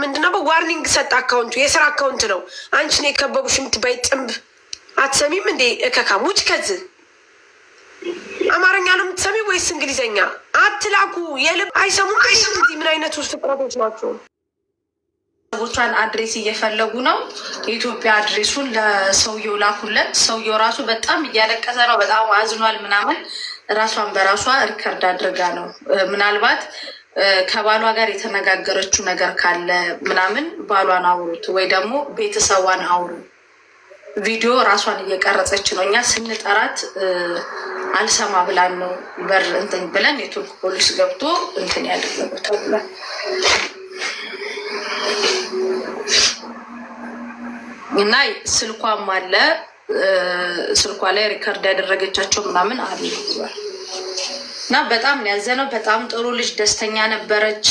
ምንድነው ዋርኒንግ ሰጥ አካውንቱ የስራ አካውንት ነው። አንቺን የከበቡሽ የምትባይ ጥንብ አትሰሚም እንዴ? እከካም ውጭ ከዚህ አማርኛ ነው የምትሰሚ ወይስ እንግሊዘኛ? አትላኩ። የልብ አይሰሙም። ምን አይነት ውስጥ ፍጥረቶች ናቸው? ሰዎቿን አድሬስ እየፈለጉ ነው። የኢትዮጵያ አድሬሱን ለሰውየው ላኩለት። ሰውየው ራሱ በጣም እያለቀሰ ነው። በጣም አዝኗል ምናምን። ራሷን በራሷ ሪከርድ አድርጋ ነው ምናልባት ከባሏ ጋር የተነጋገረችው ነገር ካለ ምናምን ባሏን አውሩት ወይ ደግሞ ቤተሰቧን አውሩ። ቪዲዮ ራሷን እየቀረጸች ነው። እኛ ስንጠራት አልሰማ ብላን ነው በር እንትን ብለን የቱርክ ፖሊስ ገብቶ እንትን ያደረጉት ብለን እና ስልኳም አለ። ስልኳ ላይ ሪከርድ ያደረገቻቸው ምናምን አለ እና በጣም ያዘነው። በጣም ጥሩ ልጅ፣ ደስተኛ ነበረች።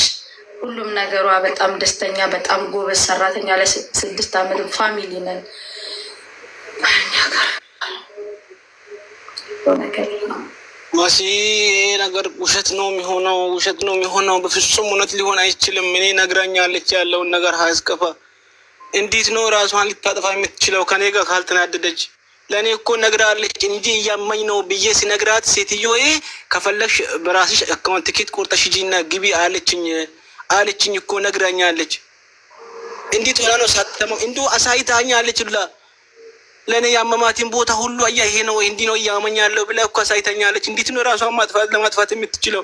ሁሉም ነገሯ በጣም ደስተኛ፣ በጣም ጎበዝ ሰራተኛ። ለ6 ዓመት ፋሚሊ ነን። ማሲ ነገር ውሸት ነው የሚሆነው፣ ውሸት ነው የሚሆነው። በፍጹም እውነት ሊሆን አይችልም። እኔ ነግራኛለች ያለውን ነገር ሀያስከፋ እንዴት ነው ራሷን ልታጠፋ የምትችለው ከኔ ጋር ካልተናደደች? ለእኔ እኮ ነግራለች እንጂ እያመኝ ነው ብዬ ሲነግራት ሴትዮ ከፈለግሽ በራስሽ አካውንት ቲኬት ቆርጠሽ ሂጂና ግቢ አለችኝ እኮ ነግራኛለች። እንዴት ሆና ነው ሳትተማው እንዲሁ አሳይታኛለች ሁላ ለእኔ ያመማትን ቦታ ሁሉ አያ ይሄ ነው እንዲህ ነው እያመኛለሁ ብላ እኮ አሳይታኛለች። እንዴት ነው ራሷን ለማጥፋት የምትችለው?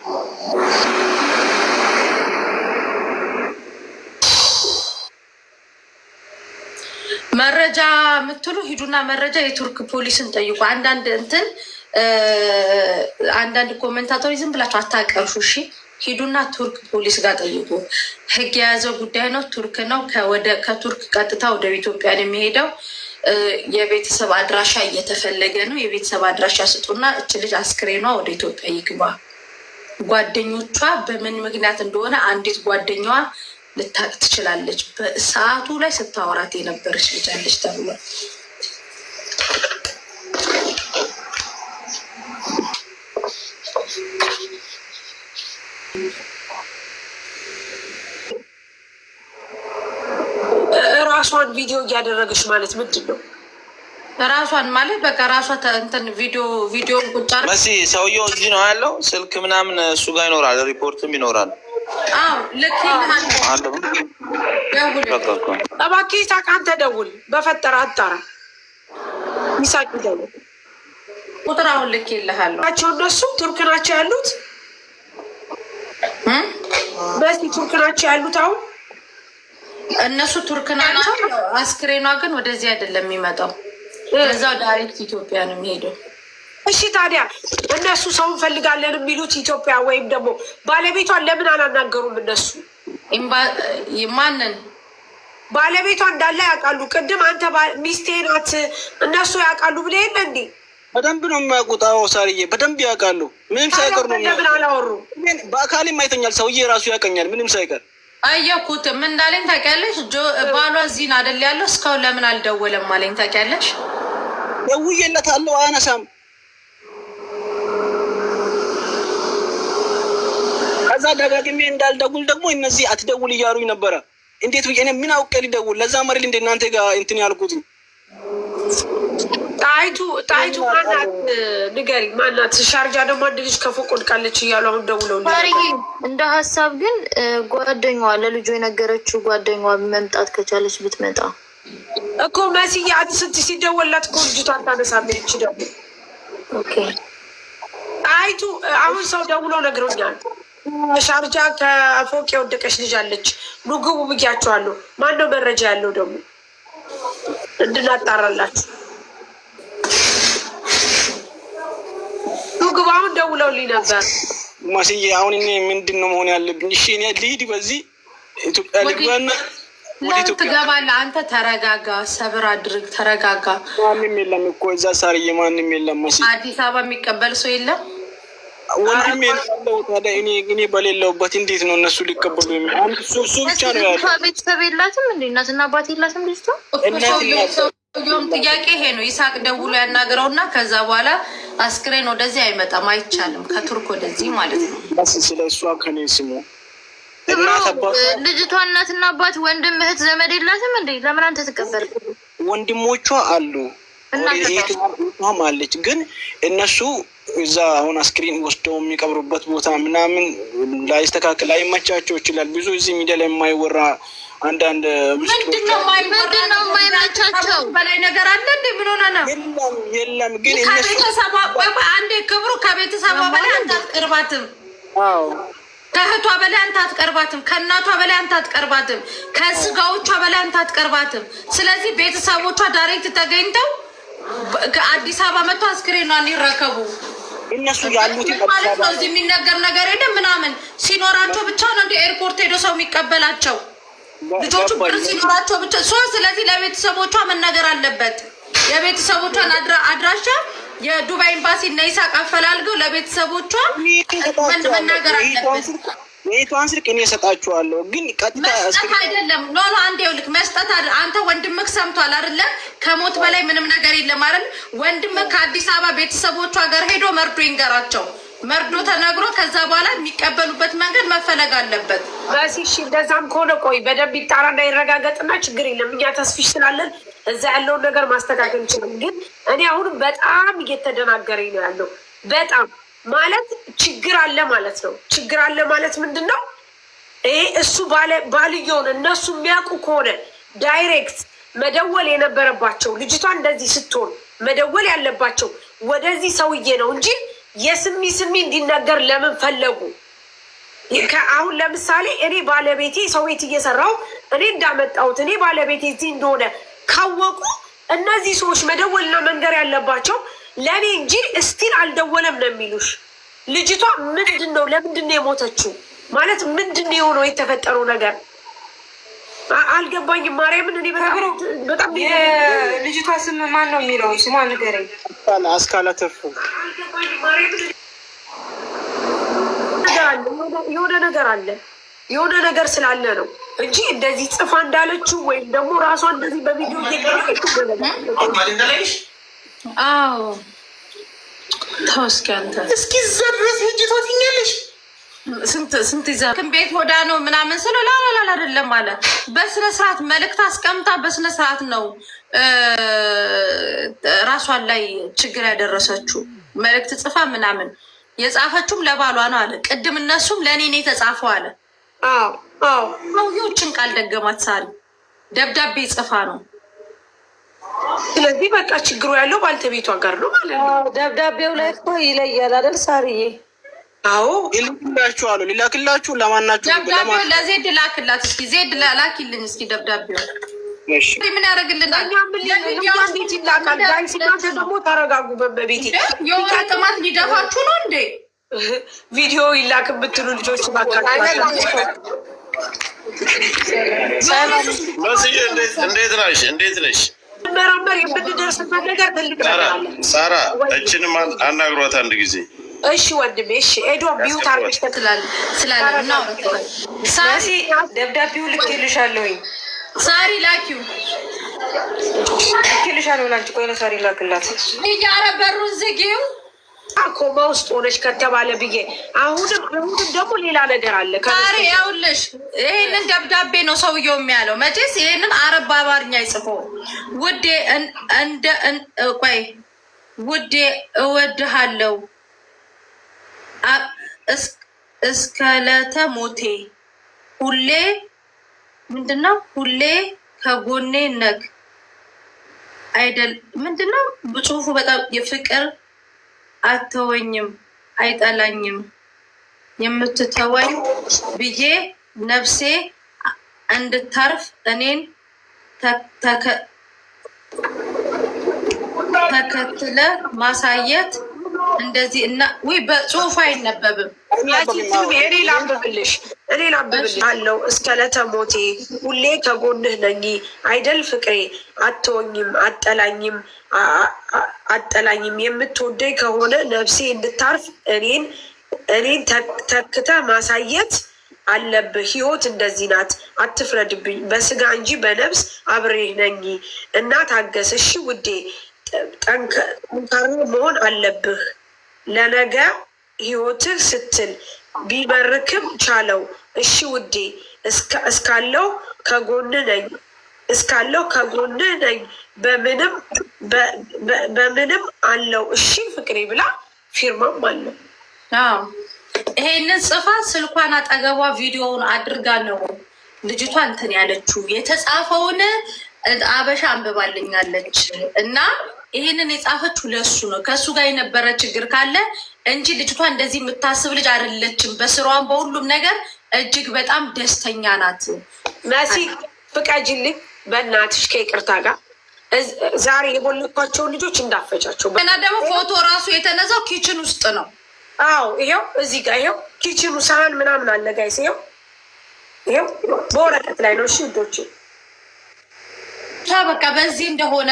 መረጃ የምትሉ ሂዱና መረጃ የቱርክ ፖሊስን ጠይቁ። አንዳንድ ኮሜንታቶች ዝም ብላችሁ አታቀርሹ። እሺ ሂዱና ቱርክ ፖሊስ ጋር ጠይቁ። ህግ የያዘው ጉዳይ ነው። ቱርክ ነው። ከቱርክ ቀጥታ ወደ ኢትዮጵያ የሚሄደው የቤተሰብ አድራሻ እየተፈለገ ነው። የቤተሰብ አድራሻ ስጡና እች ልጅ አስክሬኗ ወደ ኢትዮጵያ ይግባ። ጓደኞቿ በምን ምክንያት እንደሆነ አንዲት ጓደኛዋ ልታቅ ትችላለች። በሰዓቱ ላይ ስታወራት የነበረች ልጅ አለች ተብሏል። ራሷን ቪዲዮ እያደረገች ማለት ምንድን ነው? ራሷን ማለት በቃ ራሷ እንትን ቪዲዮ ቁጭ አድርጋ መሲ ሰውየው እዚህ ነው ያለው። ስልክ ምናምን እሱ ጋር ይኖራል፣ ሪፖርትም ይኖራል። አዎ ልክ ይልሃል። እባክህ ይሳቅ አንተ ደውል፣ በፈጠረ አጣራ። ይሳቅ ደውል፣ ቁጥር አሁን ልክ ይልሃል። እነሱ ቱርክ ናቸው ያሉት። በዚህ ቱርክ ናቸው ያሉት። አሁን እነሱ ቱርክ ናቸው። አስክሬኗ ግን ወደዚህ አይደለም የሚመጣው፣ እዛው ዳይሬክት ኢትዮጵያ ነው የሚሄደው። እሺ ታዲያ እነሱ ሰው እንፈልጋለን የሚሉት ኢትዮጵያ ወይም ደግሞ ባለቤቷን ለምን አላናገሩም? እነሱ ማንን ባለቤቷ እንዳለ ያውቃሉ። ቅድም አንተ ሚስቴ ናት እነሱ ያውቃሉ ብለህ የለ እንዴ? በደንብ ነው የሚያውቁት። አዎ ሳርዬ በደንብ ያውቃሉ። ምንም ሳይቀር ነው። ለምን አላወሩ? በአካልም አይተኛል ሰውዬ ራሱ ያውቀኛል ምንም ሳይቀር። አየኩት። ምን እንዳለኝ ታውቂያለሽ? ባሏ እዚህ አይደል ያለው? እስካሁን ለምን አልደወለም አለኝ። ታውቂያለሽ? ደውዬለታለሁ አያነሳም። ከዛ ደጋግሜ እንዳልደውል ደግሞ እነዚህ አትደውል እያሉኝ ነበረ። እንዴት ብዬ እኔ ምን አውቄ ሊደውል? ለዛ መሬል እንደ እናንተ ጋር እንትን ያልኩት። ጣይቱ ማናት ንገሪኝ፣ ማናት? ሻርጃ ደግሞ አንድ ልጅ ከፎቅ ወድቃለች እያሉ አሁን ደውለው እንደ ሀሳብ ግን ጓደኛዋ ለልጁ የነገረችው ጓደኛዋ መምጣት ከቻለች ብትመጣ እኮ መስዬ አትስት ሲደወላት እኮ ልጅቷ አታነሳለች። ደግሞ ጣይቱ አሁን ሰው ደውለው ነግሮኛል። ሻርጃ ከፎቅ የወደቀች ልጅ አለች፣ ኑ ግቡ ብያቸዋለሁ። ማነው መረጃ ያለው ደግሞ እንድናጣራላችሁ? ኑ ግቡ። አሁን ደውለውልኝ ነበር ማስዬ። አሁን እኔ ምንድን ነው መሆን ያለብኝ? እሺ እኔ ልሂድ በዚህ ኢትዮጵያ ልግባና ወደ ኢትዮጵያ ትገባለህ። አንተ ተረጋጋ፣ ሰብር አድርግ፣ ተረጋጋ። ማንም የለም እኮ እዛ ሳርዬ፣ ማንም የለም። አዲስ አበባ የሚቀበል ሰው የለም። ወንድሜ ያለው ታዲያ እኔ በሌለውበት እንዴት ነው እነሱ ሊቀበሉ? እሱ ብቻ ነው ያለው። ቤተሰብ የላትም እንዴ? እናትና አባት የላትም ልጅቷ? ሰውየውም ጥያቄ ይሄ ነው። ይሳቅ ደውሎ ያናግረውና ከዛ በኋላ አስክሬን ወደዚህ አይመጣም፣ አይቻልም። ከቱርክ ወደዚህ ማለት ነው። ስለ እሷ ከኔ ስሙ ልጅቷ እናትና አባት ወንድም እህት ዘመድ የላትም እንዴ? ለምን አንተ ተቀበል? ወንድሞቿ አሉ እህቷም አለች። ግን እነሱ እዛ አሁን አስክሬን ወስደው የሚቀብሩበት ቦታ ምናምን ላይስተካከል ላይመቻቸው ይችላል። ብዙ እዚህ ሚዲያ ላይ የማይወራ አንዳንድ ምንድነው የማይመቻቸው በላይ ነገር አለ እንዴ? ምን ሆነ ነው? የለም ግን ከቤተሰቧ አንዴ ክብሩ ከቤተሰቧ በላይ አንተ አትቀርባትም። ከእህቷ በላይ አንተ አትቀርባትም። ከእናቷ በላይ አንተ አትቀርባትም። ከስጋዎቿ በላይ አንተ አትቀርባትም። ስለዚህ ቤተሰቦቿ ዳይሬክት ተገኝተው ከአዲስ አበባ መጥቶ አስክሬኗን ይረከቡ። እነሱ ያሉት ማለት ነው። እዚህ የሚነገር ነገር የለም ምናምን ሲኖራቸው ብቻ ነው እንደ ኤርፖርት ሄዶ ሰው የሚቀበላቸው ልጆቹ ብር ሲኖራቸው ብቻ። ስለዚህ ለቤተሰቦቿ መነገር አለበት። የቤተሰቦቿን አድራሻ የዱባይ ኤምባሲ እና ይሳቅ አፈላልገው ለቤተሰቦቿ መናገር አለበት። የቷን ስልክ እኔ እሰጣችኋለሁ፣ ግን ቀጥታ መስጠት አይደለም። ኖ አንዴ ይኸውልህ መስጠት አንተ ወንድምህ ሰምቷል አይደለ? ከሞት በላይ ምንም ነገር የለም አይደል? ወንድምህ ከአዲስ አበባ ቤተሰቦቿ ጋር ሄዶ መርዶ ይንገራቸው። መርዶ ተነግሮ ከዛ በኋላ የሚቀበሉበት መንገድ መፈለግ አለበት። በሲሽ እንደዛም ከሆነ ቆይ በደንብ ይጣራ እንዳይረጋገጥና ችግር የለም። እኛ ተስፊሽ ስላለን እዛ ያለውን ነገር ማስተካከል እንችላለን። ግን እኔ አሁንም በጣም እየተደናገረኝ ነው ያለው። በጣም ማለት ችግር አለ ማለት ነው። ችግር አለ ማለት ምንድን ነው? ይሄ እሱ ባልየውን እነሱ የሚያውቁ ከሆነ ዳይሬክት መደወል የነበረባቸው ልጅቷ እንደዚህ ስትሆን መደወል ያለባቸው ወደዚህ ሰውዬ ነው እንጂ የስሚ እንዲነገር ለምን ፈለጉ? አሁን ለምሳሌ እኔ ባለቤቴ ሰው ቤት እየሰራው እኔ እንዳመጣሁት እኔ ባለቤቴ እዚህ እንደሆነ ካወቁ እነዚህ ሰዎች መደወልና መንገር ያለባቸው ለእኔ እንጂ እስቲል አልደወለም ነው የሚሉሽ። ልጅቷ ምንድን ነው ለምንድን ነው የሞተችው? ማለት ምንድን ነው የሆነው? የተፈጠረው ነገር አልገባኝም። ማርያምን እኔ በጣም ልጅቷ ስም ማን ነው የሚለው ስሟ ንገረኝ። አስካለ ትርፉ የሆነ ነገር አለ። የሆነ ነገር ስላለ ነው እንጂ እንደዚህ ጽፋ እንዳለችው ወይም ደግሞ ራሷ እንደዚህ በቪዲዮ አዎ ተወስኪ አንተ እስኪ ዘድረስ ሂጂ ትወጪኛለሽ። ስንት ይዛ ቤት ወዳ ነው ምናምን ስለ ላላላ አይደለም አለ። በስነ ስርዓት መልእክት አስቀምጣ በስነ ስርዓት ነው ራሷን ላይ ችግር ያደረሰችው። መልእክት ጽፋ ምናምን የጻፈችውም ለባሏ ነው አለ። ቅድም እነሱም ለእኔ ነው የተጻፈው አለ። ሰውዬዎችን ቃል ደገማት ሳሪ ደብዳቤ ጽፋ ነው። ስለዚህ በቃ ችግሩ ያለው ባልተቤቷ ጋር ነው ማለት ነው። ደብዳቤው ላይ እኮ ይለያል አይደል ሳርዬ? አዎ ይልክላችኋል። ሊላክላችሁ ለማናችሁ ደብዳቤው ለዜድ ላክላት እስኪ። ዜድ ላኪልኝ እስኪ ደብዳቤው። እሺ ምን ያደርግልናል? እንዴት ይላካል? ጋይስ እናንተ ደግሞ ተረጋጉ። በቤቴ የሆነ ጥማት ሊደፋችሁ ነው እንዴ? ቪዲዮ ይላክ ብትሉ ልጆች እንዴት ነሽ? መራመር የምንደርስበት ነገር ትልቅ ሳራ እችንም አናግሯት አንድ ጊዜ። እሺ ወንድሜ እሺ። ኤዶ ቢዩት አርገሽ ስላለ ነው። ሳሪ ደብዳቤው ልክልሻለሁኝ። ሳሪ ላኪው ልክልሻለሁ ላንቺ። ቆይ ነው ሳሪ ላክላት። ኧረ በሩን ዝጊው። ኮማ ውስጥ ሆነች ከተባለ ብዬ አሁንም ደግሞ ሌላ ነገር አለ። ሳሪ ያውልሽ ይሄንን ደብዳቤ ነው ሰውየው የሚያለው። መቼስ ይሄንን አረብ በአማርኛ ይጽፎ ውዴ ቆይ ውዴ እወድሃለሁ እስከለተ ሞቴ ሁሌ ምንድነው ሁሌ ከጎኔ ነክ አይደል? ምንድነው ጽሁፉ? በጣም የፍቅር አተወኝም አይጠላኝም የምትተወኝ ብዬ ነፍሴ እንድታርፍ እኔን ተከትለ ማሳየት እንደዚህ እና ወይ በጽሁፍ አይነበብም። እኔ ላንብብልሽ አለው። እስከለተ ሞቴ ሁሌ ከጎንህ ነኝ አይደል ፍቅሬ አትወኝም አጠላኝም የምትወደኝ ከሆነ ነፍሴ እንድታርፍ እኔን ተክተ ማሳየት አለብህ። ህይወት እንደዚህ ናት፣ አትፍረድብኝ። በስጋ እንጂ በነፍስ አብሬህ ነኝ እና ታገስ እሺ ውዴ። ጠንካራ መሆን አለብህ ለነገ ህይወትህ ስትል ቢበርክም ቻለው። እሺ ውዴ እስካለው ከጎን ነኝ በምንም አለው። እሺ ፍቅሬ ብላ ፊርማም አለው። ይሄንን ጽፋ ስልኳን አጠገቧ ቪዲዮውን አድርጋ ነው ልጅቷ እንትን ያለችው። የተጻፈውን አበሻ አንብባልኛለች እና ይሄንን የጻፈችው ለሱ ነው። ከሱ ጋር የነበረ ችግር ካለ እንጂ ልጅቷ እንደዚህ የምታስብ ልጅ አይደለችም። በስራዋን በሁሉም ነገር እጅግ በጣም ደስተኛ ናት። መሲ ፍቃጅልኝ በእናትሽ ከይቅርታ ጋር ዛሬ የቦለኳቸውን ልጆች እንዳፈጫቸው እና ደግሞ ፎቶ ራሱ የተነዛው ኪችን ውስጥ ነው። አዎ ይሄው እዚህ ጋር ይሄው ኪችኑ ሳህን ምናምን አለ ጋይስ። ይሄው በወረቀት ላይ ነው። እሺ ውዶች በቃ በዚህ እንደሆነ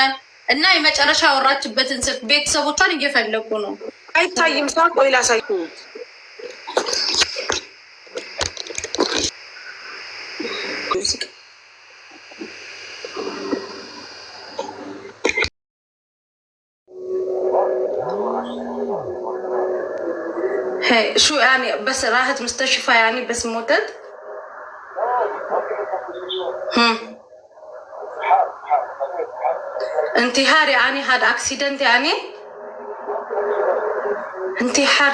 እና የመጨረሻ ያወራችበትን ስልክ ቤተሰቦቿን እየፈለጉ ነው። አይታይም ሰው ቆይ ላሳይኩ። شو يعني بس راحت مستشفى يعني بس موتت انتحار يعني هذا اكسيدنت يعني انتحار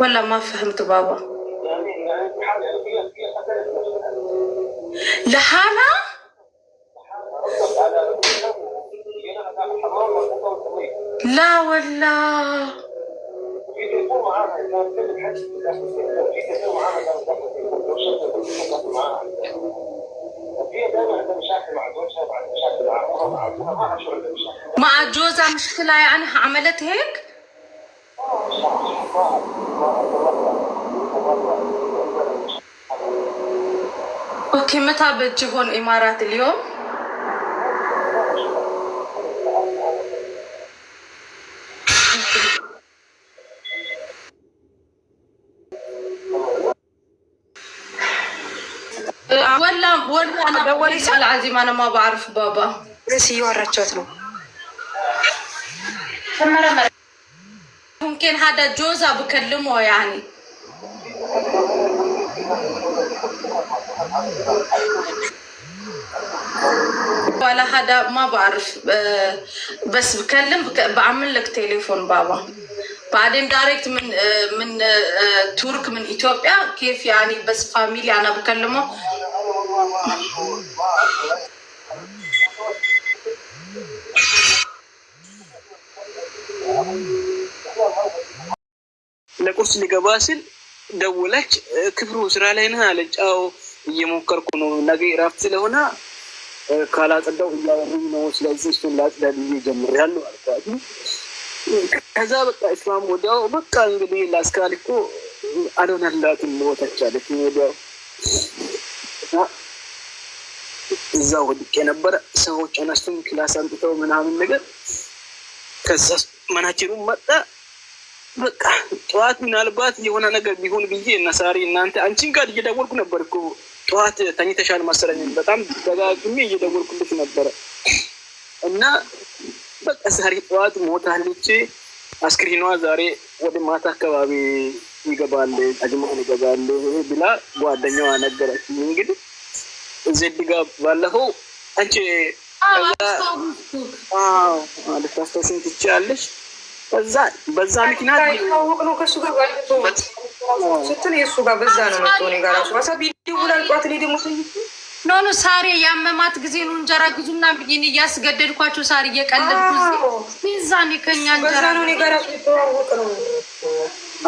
ولا ما فهمت بابا لحالها لا والله مع جوزها مشكلة يعني عملت هيك؟ اوكي متى بتجيبون امارات اليوم؟ ولا انا العزيمه انا ما بعرف بابا بس يورچوت ነው ممكن هذا جوزها بكلمه يعني ولا هذا ما بعرف بس بكلم بعمل لك تليفون بابا بعدين دايركت من ترك من اثيوبيا كيف يعني بس فاميلي انا بكلمه ለቁርስ ሊገባ ሲል ደውለች ክፍሩ ስራ ላይ ነህ አለች። አዎ እየሞከርኩ ነው፣ ነገ እረፍት ስለሆነ ካላጸዳው እያወሩኝ ነው፣ ስለዚህ እሱን ላጽዳ ብዬ ጀምሬያለሁ አልኳት። ከዛ በቃ እሷም ወዲያው በቃ እንግዲህ ላስካል እኮ አልሆነላትም ሞተች አለች። ወዲያው እዛ ወድቄ ነበረ። ሰዎች አነሱኝ ክላስ አምጥተው ምናምን ነገር። ከዛ መናችሩ መጣ። በቃ ጠዋት ምናልባት የሆነ ነገር ቢሆን ብዬ እና ሳሪ እናንተ አንቺን ጋር እየደወልኩ ነበር እኮ ጠዋት ተኝተሻል መሰለኝ። በጣም ደጋግሜ እየደወልኩልሽ ነበረ እና በቃ ዛሬ ጠዋት ሞታለች። አስክሪኗ ዛሬ ወደ ማታ አካባቢ ይገባል፣ አጅማን ይገባል ብላ ጓደኛዋ ነገረች። እንግዲህ ዜድ ጋር ባለፈው አንቺ ልታስታውሽኝ ትችያለሽ። በዛ ምክንያት ነው ከሱ ጋር ስትል የሱ ጋር በዛ ነው መጥቶ እኔ ጋር ራሱ ዋሳ ቪዲዮ ላይ ጧት ላይ ደግሞ ኖ ሳሪ ያመማት ጊዜ ነው እንጀራ ግዙና ብዬን እያስገደድኳቸው ሳሪ እየቀለድኩ ሚዛኔ ከኛ እንጀራ ነው እኔ ጋር ራሱ ተዋወቅ ነው።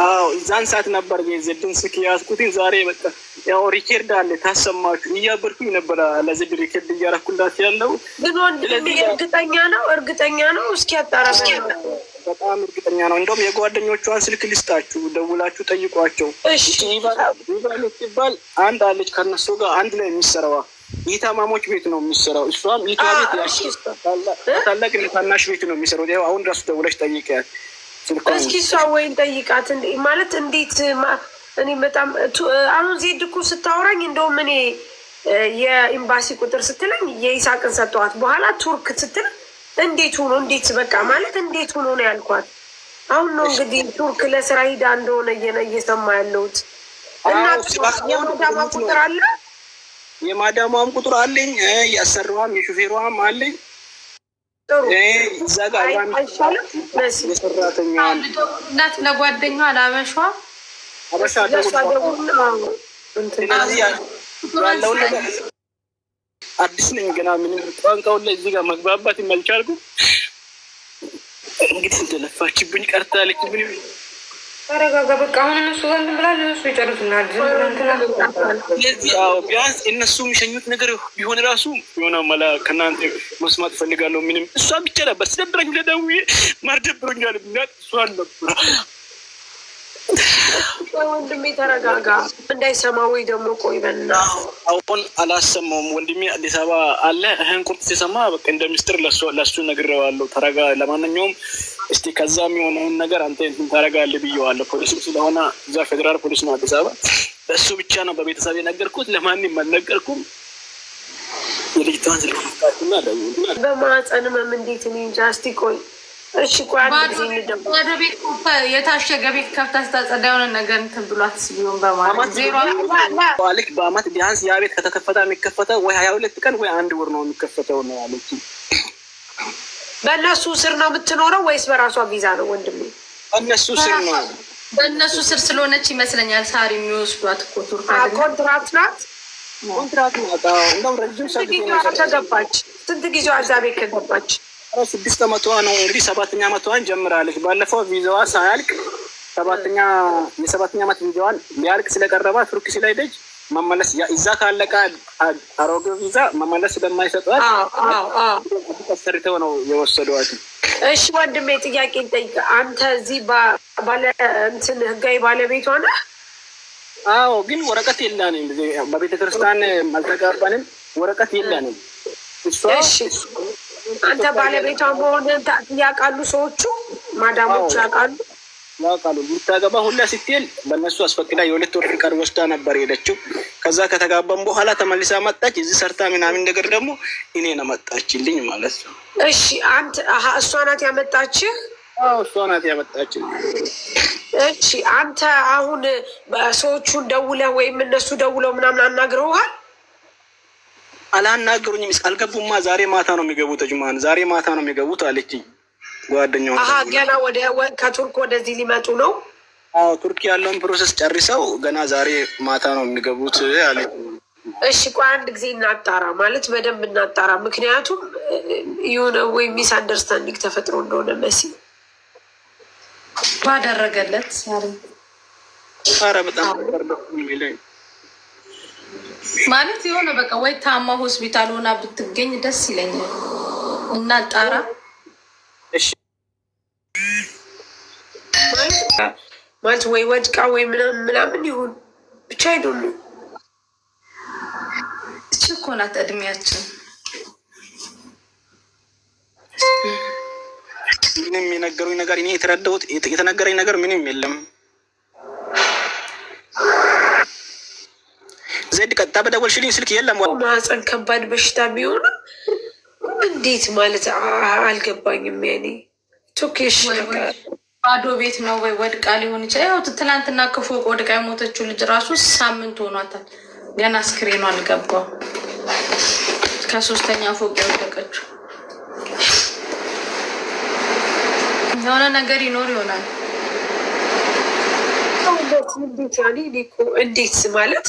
አዎ እዛን ሰዓት ነበር የዘድን ስልክ ያዝኩት። ዛሬ በቃ ያው ሪከርድ አለ ታሰማችሁ እያበርኩኝ ነበር። ለዘድ ሪከርድ እያረኩላት ያለው ግን ወንድም እርግጠኛ ነው እስኪ አጣራ በጣም እርግጠኛ ነው። እንደውም የጓደኞቿን ስልክ ልስጣችሁ፣ ደውላችሁ ጠይቋቸው። እሺ ይባል ሲባል አንድ አለች ከነሱ ጋር አንድ ላይ የሚሰራዋ የታማሞች ቤት ነው የሚሰራው። እሷም ይታ ቤት ታላቅ ታናሽ ቤት ነው የሚሰራው። ያው አሁን ራሱ ደውለሽ ጠይቂያት ስልኳን። እስኪ እሷ ወይን ጠይቃት ማለት እንዴት እኔ በጣም አሁን ዜድ እኮ ስታወራኝ እንደውም እኔ የኤምባሲ ቁጥር ስትለኝ የኢሳቅን ሰጠዋት። በኋላ ቱርክ ስትል እንዴት ሆኖ በቃ ማለት እንዴት ሆኖ ነው ያልኳት። አሁን ነው እንግዲህ ቱርክ ለስራ ሂዳ እንደሆነ እየሰማ ያለሁት። እና የማዳሟ ቁጥር አለ፣ የማዳሟም ቁጥር አለኝ፣ ያሰራዋም የሹፌሯም አለኝ። እዛ ጋር የሰራተኛ እናት ለጓደኛዋ ለአበሿ አበሻ ያለውን ነገር አዲስ ነኝ ገና ምንም ቋንቋውን ላይ እዚህ ጋር መግባባት አልቻልኩም። እንግዲህ እንደለፋችብኝ ቀርታለች። ምንም ተረጋጋ በቃ። አሁን እነሱ ጋር እንትን ብላል፣ እነሱ ይጨርሱናል። ስለዚህ ቢያንስ እነሱ የሚሸኙት ነገር ቢሆን ራሱ የሆነ መላ ከእናንተ መስማት እፈልጋለሁ። ምንም እሷ ብቻ ነበር ስደብረኝ ለደውዬ ማርደብሮኛል ብናት እሷ አልነበረ። ወንድሜ ተረጋጋ እንዳይሰማ ወይ ደግሞ ቆይ በና አሁን አላሰማውም። ወንድሜ አዲስ አበባ አለ። ይህን ቁርጥ ሲሰማ በቃ እንደ ሚስጥር ለሱ ነግሬዋለሁ። ተረጋ፣ ለማንኛውም እስቲ ከዛ የሚሆነውን ነገር አንተ እንትን ታረጋለህ ብዬዋለሁ። ፖሊስ ስለሆነ እዛ ፌዴራል ፖሊስ ነው አዲስ አበባ። በእሱ ብቻ ነው በቤተሰብ የነገርኩት፣ ለማንም አልነገርኩም። የልጅቷን ስለሆነና በማህፀን ህመም እንዴት እኔ እንጃ። እስቲ ቆይ እሺ ቆይ አንድ ጊዜ እንደው ወደ ቤት የታሸገ ቤት ከፍታ ስታጸዳ የሆነ ነገር እንትን ብሏት ቢሆን በማለት ዜሮ ልክ በአመት ቢያንስ ያ ቤት ከተከፈተ የሚከፈተው ወይ 22 ቀን ወይ 1 ወር ነው የሚከፈተው ነው ያለች። በእነሱ ስር ነው የምትኖረው ወይስ በራሷ ቪዛ ነው ወንድሜ? በእነሱ ስር ነው። በእነሱ ስር ስለሆነች ይመስለኛል ሳሪ የሚወስዷት እኮ ቱርክ ኮንትራት ናት። ኮንትራት ናት። እንደውም ረጅም ሰዓት ከገባች ስንት ጊዜዋ እዛ ቤት ከገባች? 6 ዓመቷ ነው እንግዲህ 7ኛ ዓመቷን ጀምራለች። ባለፈው ቪዛዋ ሳያልቅ የ7ኛ ዓመት ቪዛዋን ሊያልቅ ስለቀረባ ቱርክ ስለሄደች መመለስ እዛ ካለቀ አሮጌ ቪዛ መመለስ ስለማይሰጧት ሰርተው ነው የወሰዷት። እሺ ወንድሜ ጥያቄ ጠይቅ። አንተ እዚህ ባለ እንትን ህጋዊ ባለቤቷ ነህ? አዎ፣ ግን ወረቀት የለንም። በቤተክርስቲያን አልተጋባንም፣ ወረቀት የለንም። እሺ አንተ ባለቤቷ መሆንን ያውቃሉ ሰዎቹ? ማዳሞቹ ያውቃሉ? ልታገባ ሁላ ስትል በእነሱ አስፈቅዳ የ2 ወር ፍቃድ ወስዳ ነበር ሄደችው። ከዛ ከተጋባም በኋላ ተመልሳ መጣች። እዚህ ሰርታ ምናምን ነገር ደግሞ እኔ ነው መጣችልኝ ማለት ነው። እሺ አንተ እሷ ናት ያመጣችህ? አዎ እሷ ናት ያመጣችኝ። እሺ አንተ አሁን ሰዎቹን ደውለህ ወይም እነሱ ደውለው ምናምን አናግረውሃል? አላናገሩኝም። አልገቡማ። ዛሬ ማታ ነው የሚገቡት። እጅማን ዛሬ ማታ ነው የሚገቡት አለችኝ ጓደኛዋ። ገና ከቱርክ ወደዚህ ሊመጡ ነው? አዎ ቱርክ ያለውን ፕሮሰስ ጨርሰው ገና ዛሬ ማታ ነው የሚገቡት አለች። እሺ ቆይ አንድ ጊዜ እናጣራ፣ ማለት በደንብ እናጣራ። ምክንያቱም የሆነ ወይ ሚስ አንደርስታንዲንግ ተፈጥሮ እንደሆነ መሲ ባደረገለት ኧረ በጣም የሚለኝ ማለት የሆነ በቃ ወይ ታማ ሆስፒታል ሆና ብትገኝ ደስ ይለኛል። እናጣራ። ማለት ወይ ወድቃ ወይ ምናምን ይሁን ብቻ አይደሉ። እቺ እኮ ናት እድሜያችን። ምንም የነገሩኝ ነገር እኔ የተረዳሁት የተነገረኝ ነገር ምንም የለም። ዜድ ቀጥታ በደወልሽልኝ ስልክ የለም። ማህፀን ከባድ በሽታ ቢሆንም እንዴት ማለት አልገባኝም። ያኔ ቶኬሽ ባዶ ቤት ነው ወይ ወድቃ ሊሆን ይችላል። ያው ትናንትና ከፎቅ ወድቃ የሞተችው ልጅ ራሱ ሳምንት ሆኗታል። ገና አስክሬኗ አልገባው። ከ3ኛ ፎቅ የወደቀችው የሆነ ነገር ይኖር ይሆናል። እንዴት ማለት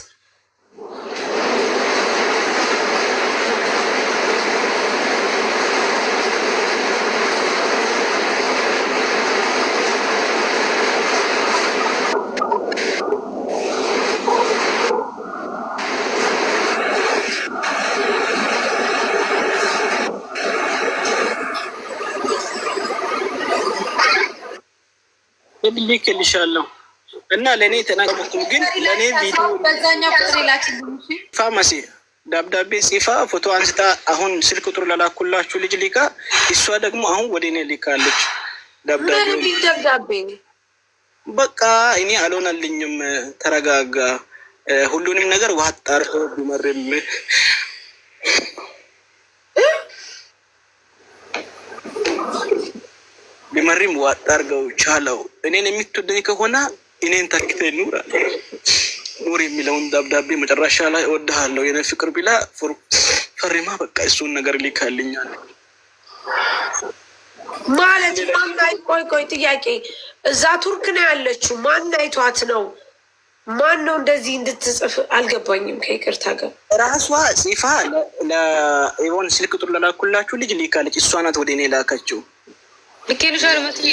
ልክልሻለሁ እና ለእኔ ተናገርኩኝ። ግን ለእኔ ቪዲዮ ፋርማሲ ደብዳቤ ጽፋ ፎቶ አንስታ አሁን ስልክ ቁጥሩ ለላኩላችሁ ልጅ ሊካ፣ እሷ ደግሞ አሁን ወደ እኔ ሊካለች ደብዳቤ። በቃ እኔ አልሆነልኝም። ተረጋጋ። ሁሉንም ነገር ውሃ አጣርቶ ቢመርም ቢመሪም ዋጥ አድርገው ቻለው። እኔን የምትወደኝ ከሆነ እኔን ተክተህ ኑር የሚለውን ደብዳቤ መጨረሻ ላይ እወድሃለሁ የኔ ፍቅር ቢላ ፈሪማ በቃ እሱን ነገር ልካልኛል ማለት ማናይ። ቆይ ጥያቄ፣ እዛ ቱርክ ነው ያለችው። ማናይቷት ነው? ማን ነው እንደዚህ እንድትጽፍ አልገባኝም። ከይቅርታ ጋር ራሷ ጽፋ ለኢቮን ስልክ ቁጥር ለላኩላችሁ ልጅ ልካለች። እሷ ናት ወደ እኔ ላከችው። ልኬልሻለሁ መጥቼ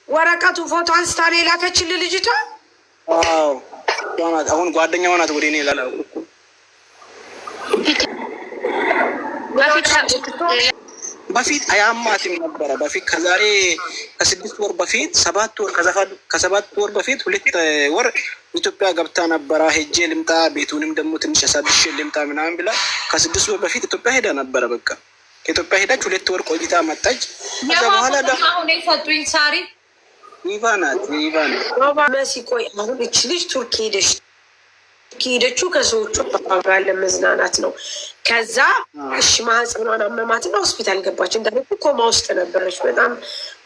ወረቀቱ ፎቶ አንስታ ነው የላከችልህ ልጅቷ? አዎ አሁን ጓደኛዋ ናት ወደ እኔ ላላኩ። በፊት አያማትም ነበረ። በፊት ከዛሬ ከ6 ወር በፊት 7 ወር ከ7 ወር በፊት 2 ወር ኢትዮጵያ ገብታ ነበረ። ሄጄ ልምጣ ቤቱንም ደግሞ ትንሽ አሳድሼ ልምጣ ምናምን ብላ ከ6 ወር በፊት ኢትዮጵያ ሄዳ ነበረ። በቃ ከኢትዮጵያ ሄዳች 2 ወር ቆይታ መጣች። ከዛ በኋላ አሁን የሰጡኝ ሳሪ ኢቫናት መሲ። ቆይ አሁን እች ልጅ ቱርክ ሄደችው ከሰዎቹ ጋር ለመዝናናት ነው። ከዛ እሺ ማህፀኗን አመማትና ሆስፒታል ገባች። እንዳልኩ ኮማ ውስጥ ነበረች። በጣም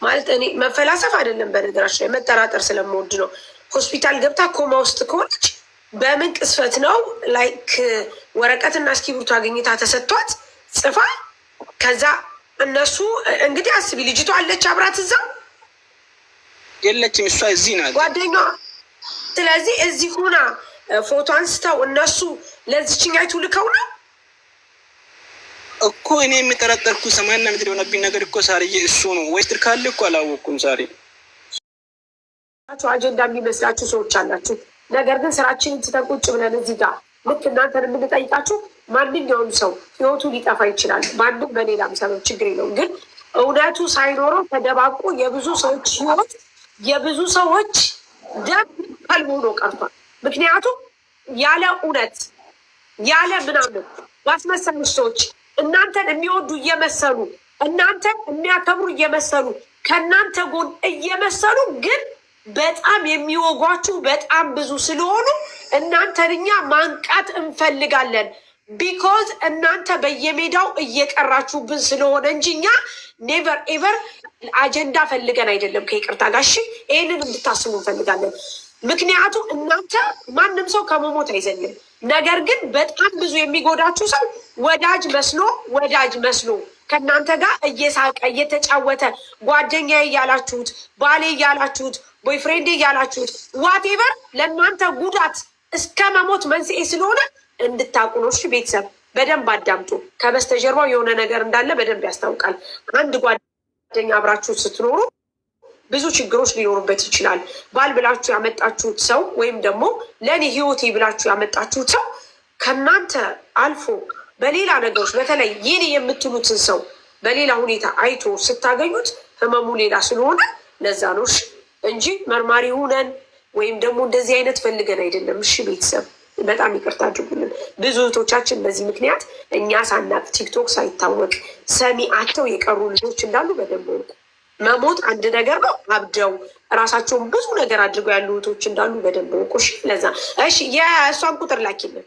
ማለት እኔ መፈላሰፍ አይደለም በነገራችን ላይ መጠራጠር ስለምወድ ነው። ሆስፒታል ገብታ ኮማ ውስጥ ከሆነች በምን ቅስፈት ነው ላይክ ወረቀትና እስክሪብቶ አግኝታ ተሰጥቷት ጽፋ፣ ከዛ እነሱ እንግዲህ አስቢ ልጅቷ አለች አብራት እዛው የለችም፣ እሷ እዚህ ናት ጓደኛዋ። ስለዚህ እዚህ ሁና ፎቶ አንስተው እነሱ ለዚችኛይቱ ልከው ነው እኮ። እኔ የሚጠረጠርኩ ሰማይና ምድር የሆነብኝ ነገር እኮ ሳርዬ እሱ ነው። ወይስ ካለ እኮ አላወቅኩም። ሳሪ አጀንዳ የሚመስላችሁ ሰዎች አላችሁ። ነገር ግን ስራችንን ትተን ቁጭ ብለን እዚህ ጋር ልክ እናንተን የምንጠይቃችሁ ማንኛውም ሰው ህይወቱ ሊጠፋ ይችላል። ማንም በሌላም ሰበብ ችግር የለውም። ግን እውነቱ ሳይኖረው ተደባቆ የብዙ ሰዎች ህይወት የብዙ ሰዎች ደም ከልሞኖ ቀርቷል። ምክንያቱም ያለ እውነት ያለ ምናምን ባስመሰሉ ሰዎች እናንተን የሚወዱ እየመሰሉ እናንተን የሚያከብሩ እየመሰሉ ከእናንተ ጎን እየመሰሉ ግን በጣም የሚወጓችሁ በጣም ብዙ ስለሆኑ እናንተን እኛ ማንቃት እንፈልጋለን። ቢኮዝ እናንተ በየሜዳው እየቀራችሁብን ስለሆነ እንጂ እኛ ኔቨር ኤቨር አጀንዳ ፈልገን አይደለም። ከይቅርታ ጋር እሺ፣ ይህንን እንድታስቡ እንፈልጋለን። ምክንያቱም እናንተ ማንም ሰው ከመሞት አይዘልም። ነገር ግን በጣም ብዙ የሚጎዳችሁ ሰው ወዳጅ መስሎ ከእናንተ ጋር እየሳቀ እየተጫወተ ጓደኛ እያላችሁት ባሌ እያላችሁት ቦይፍሬንድ እያላችሁት ዋቴቨር ለእናንተ ጉዳት እስከ መሞት መንስኤ ስለሆነ እንድታውቁ ነው። እሺ ቤተሰብ በደንብ አዳምጡ። ከበስተጀርባው የሆነ ነገር እንዳለ በደንብ ያስታውቃል። አንድ ጓደኛ አብራችሁት ስትኖሩ ብዙ ችግሮች ሊኖሩበት ይችላል። ባል ብላችሁ ያመጣችሁት ሰው ወይም ደግሞ ለእኔ ህይወቴ ብላችሁ ያመጣችሁት ሰው ከእናንተ አልፎ በሌላ ነገሮች በተለይ ይህን የምትሉትን ሰው በሌላ ሁኔታ አይቶ ስታገኙት ህመሙ ሌላ ስለሆነ ለዛ ነው እሺ፣ እንጂ መርማሪ ሁነን ወይም ደግሞ እንደዚህ አይነት ፈልገን አይደለም። እሺ ቤተሰብ በጣም ይቅርታ አድርጉልን። ብዙ እህቶቻችን በዚህ ምክንያት እኛ ሳናቅ ቲክቶክ ሳይታወቅ ሰሚ አተው የቀሩ ልጆች እንዳሉ በደንብ ወቁ። መሞት አንድ ነገር ነው። አብደው እራሳቸውን ብዙ ነገር አድርገው ያሉ እህቶች እንዳሉ በደንብ ወቁ። እሺ ለዛ እሺ፣ የእሷን ቁጥር ላኪልን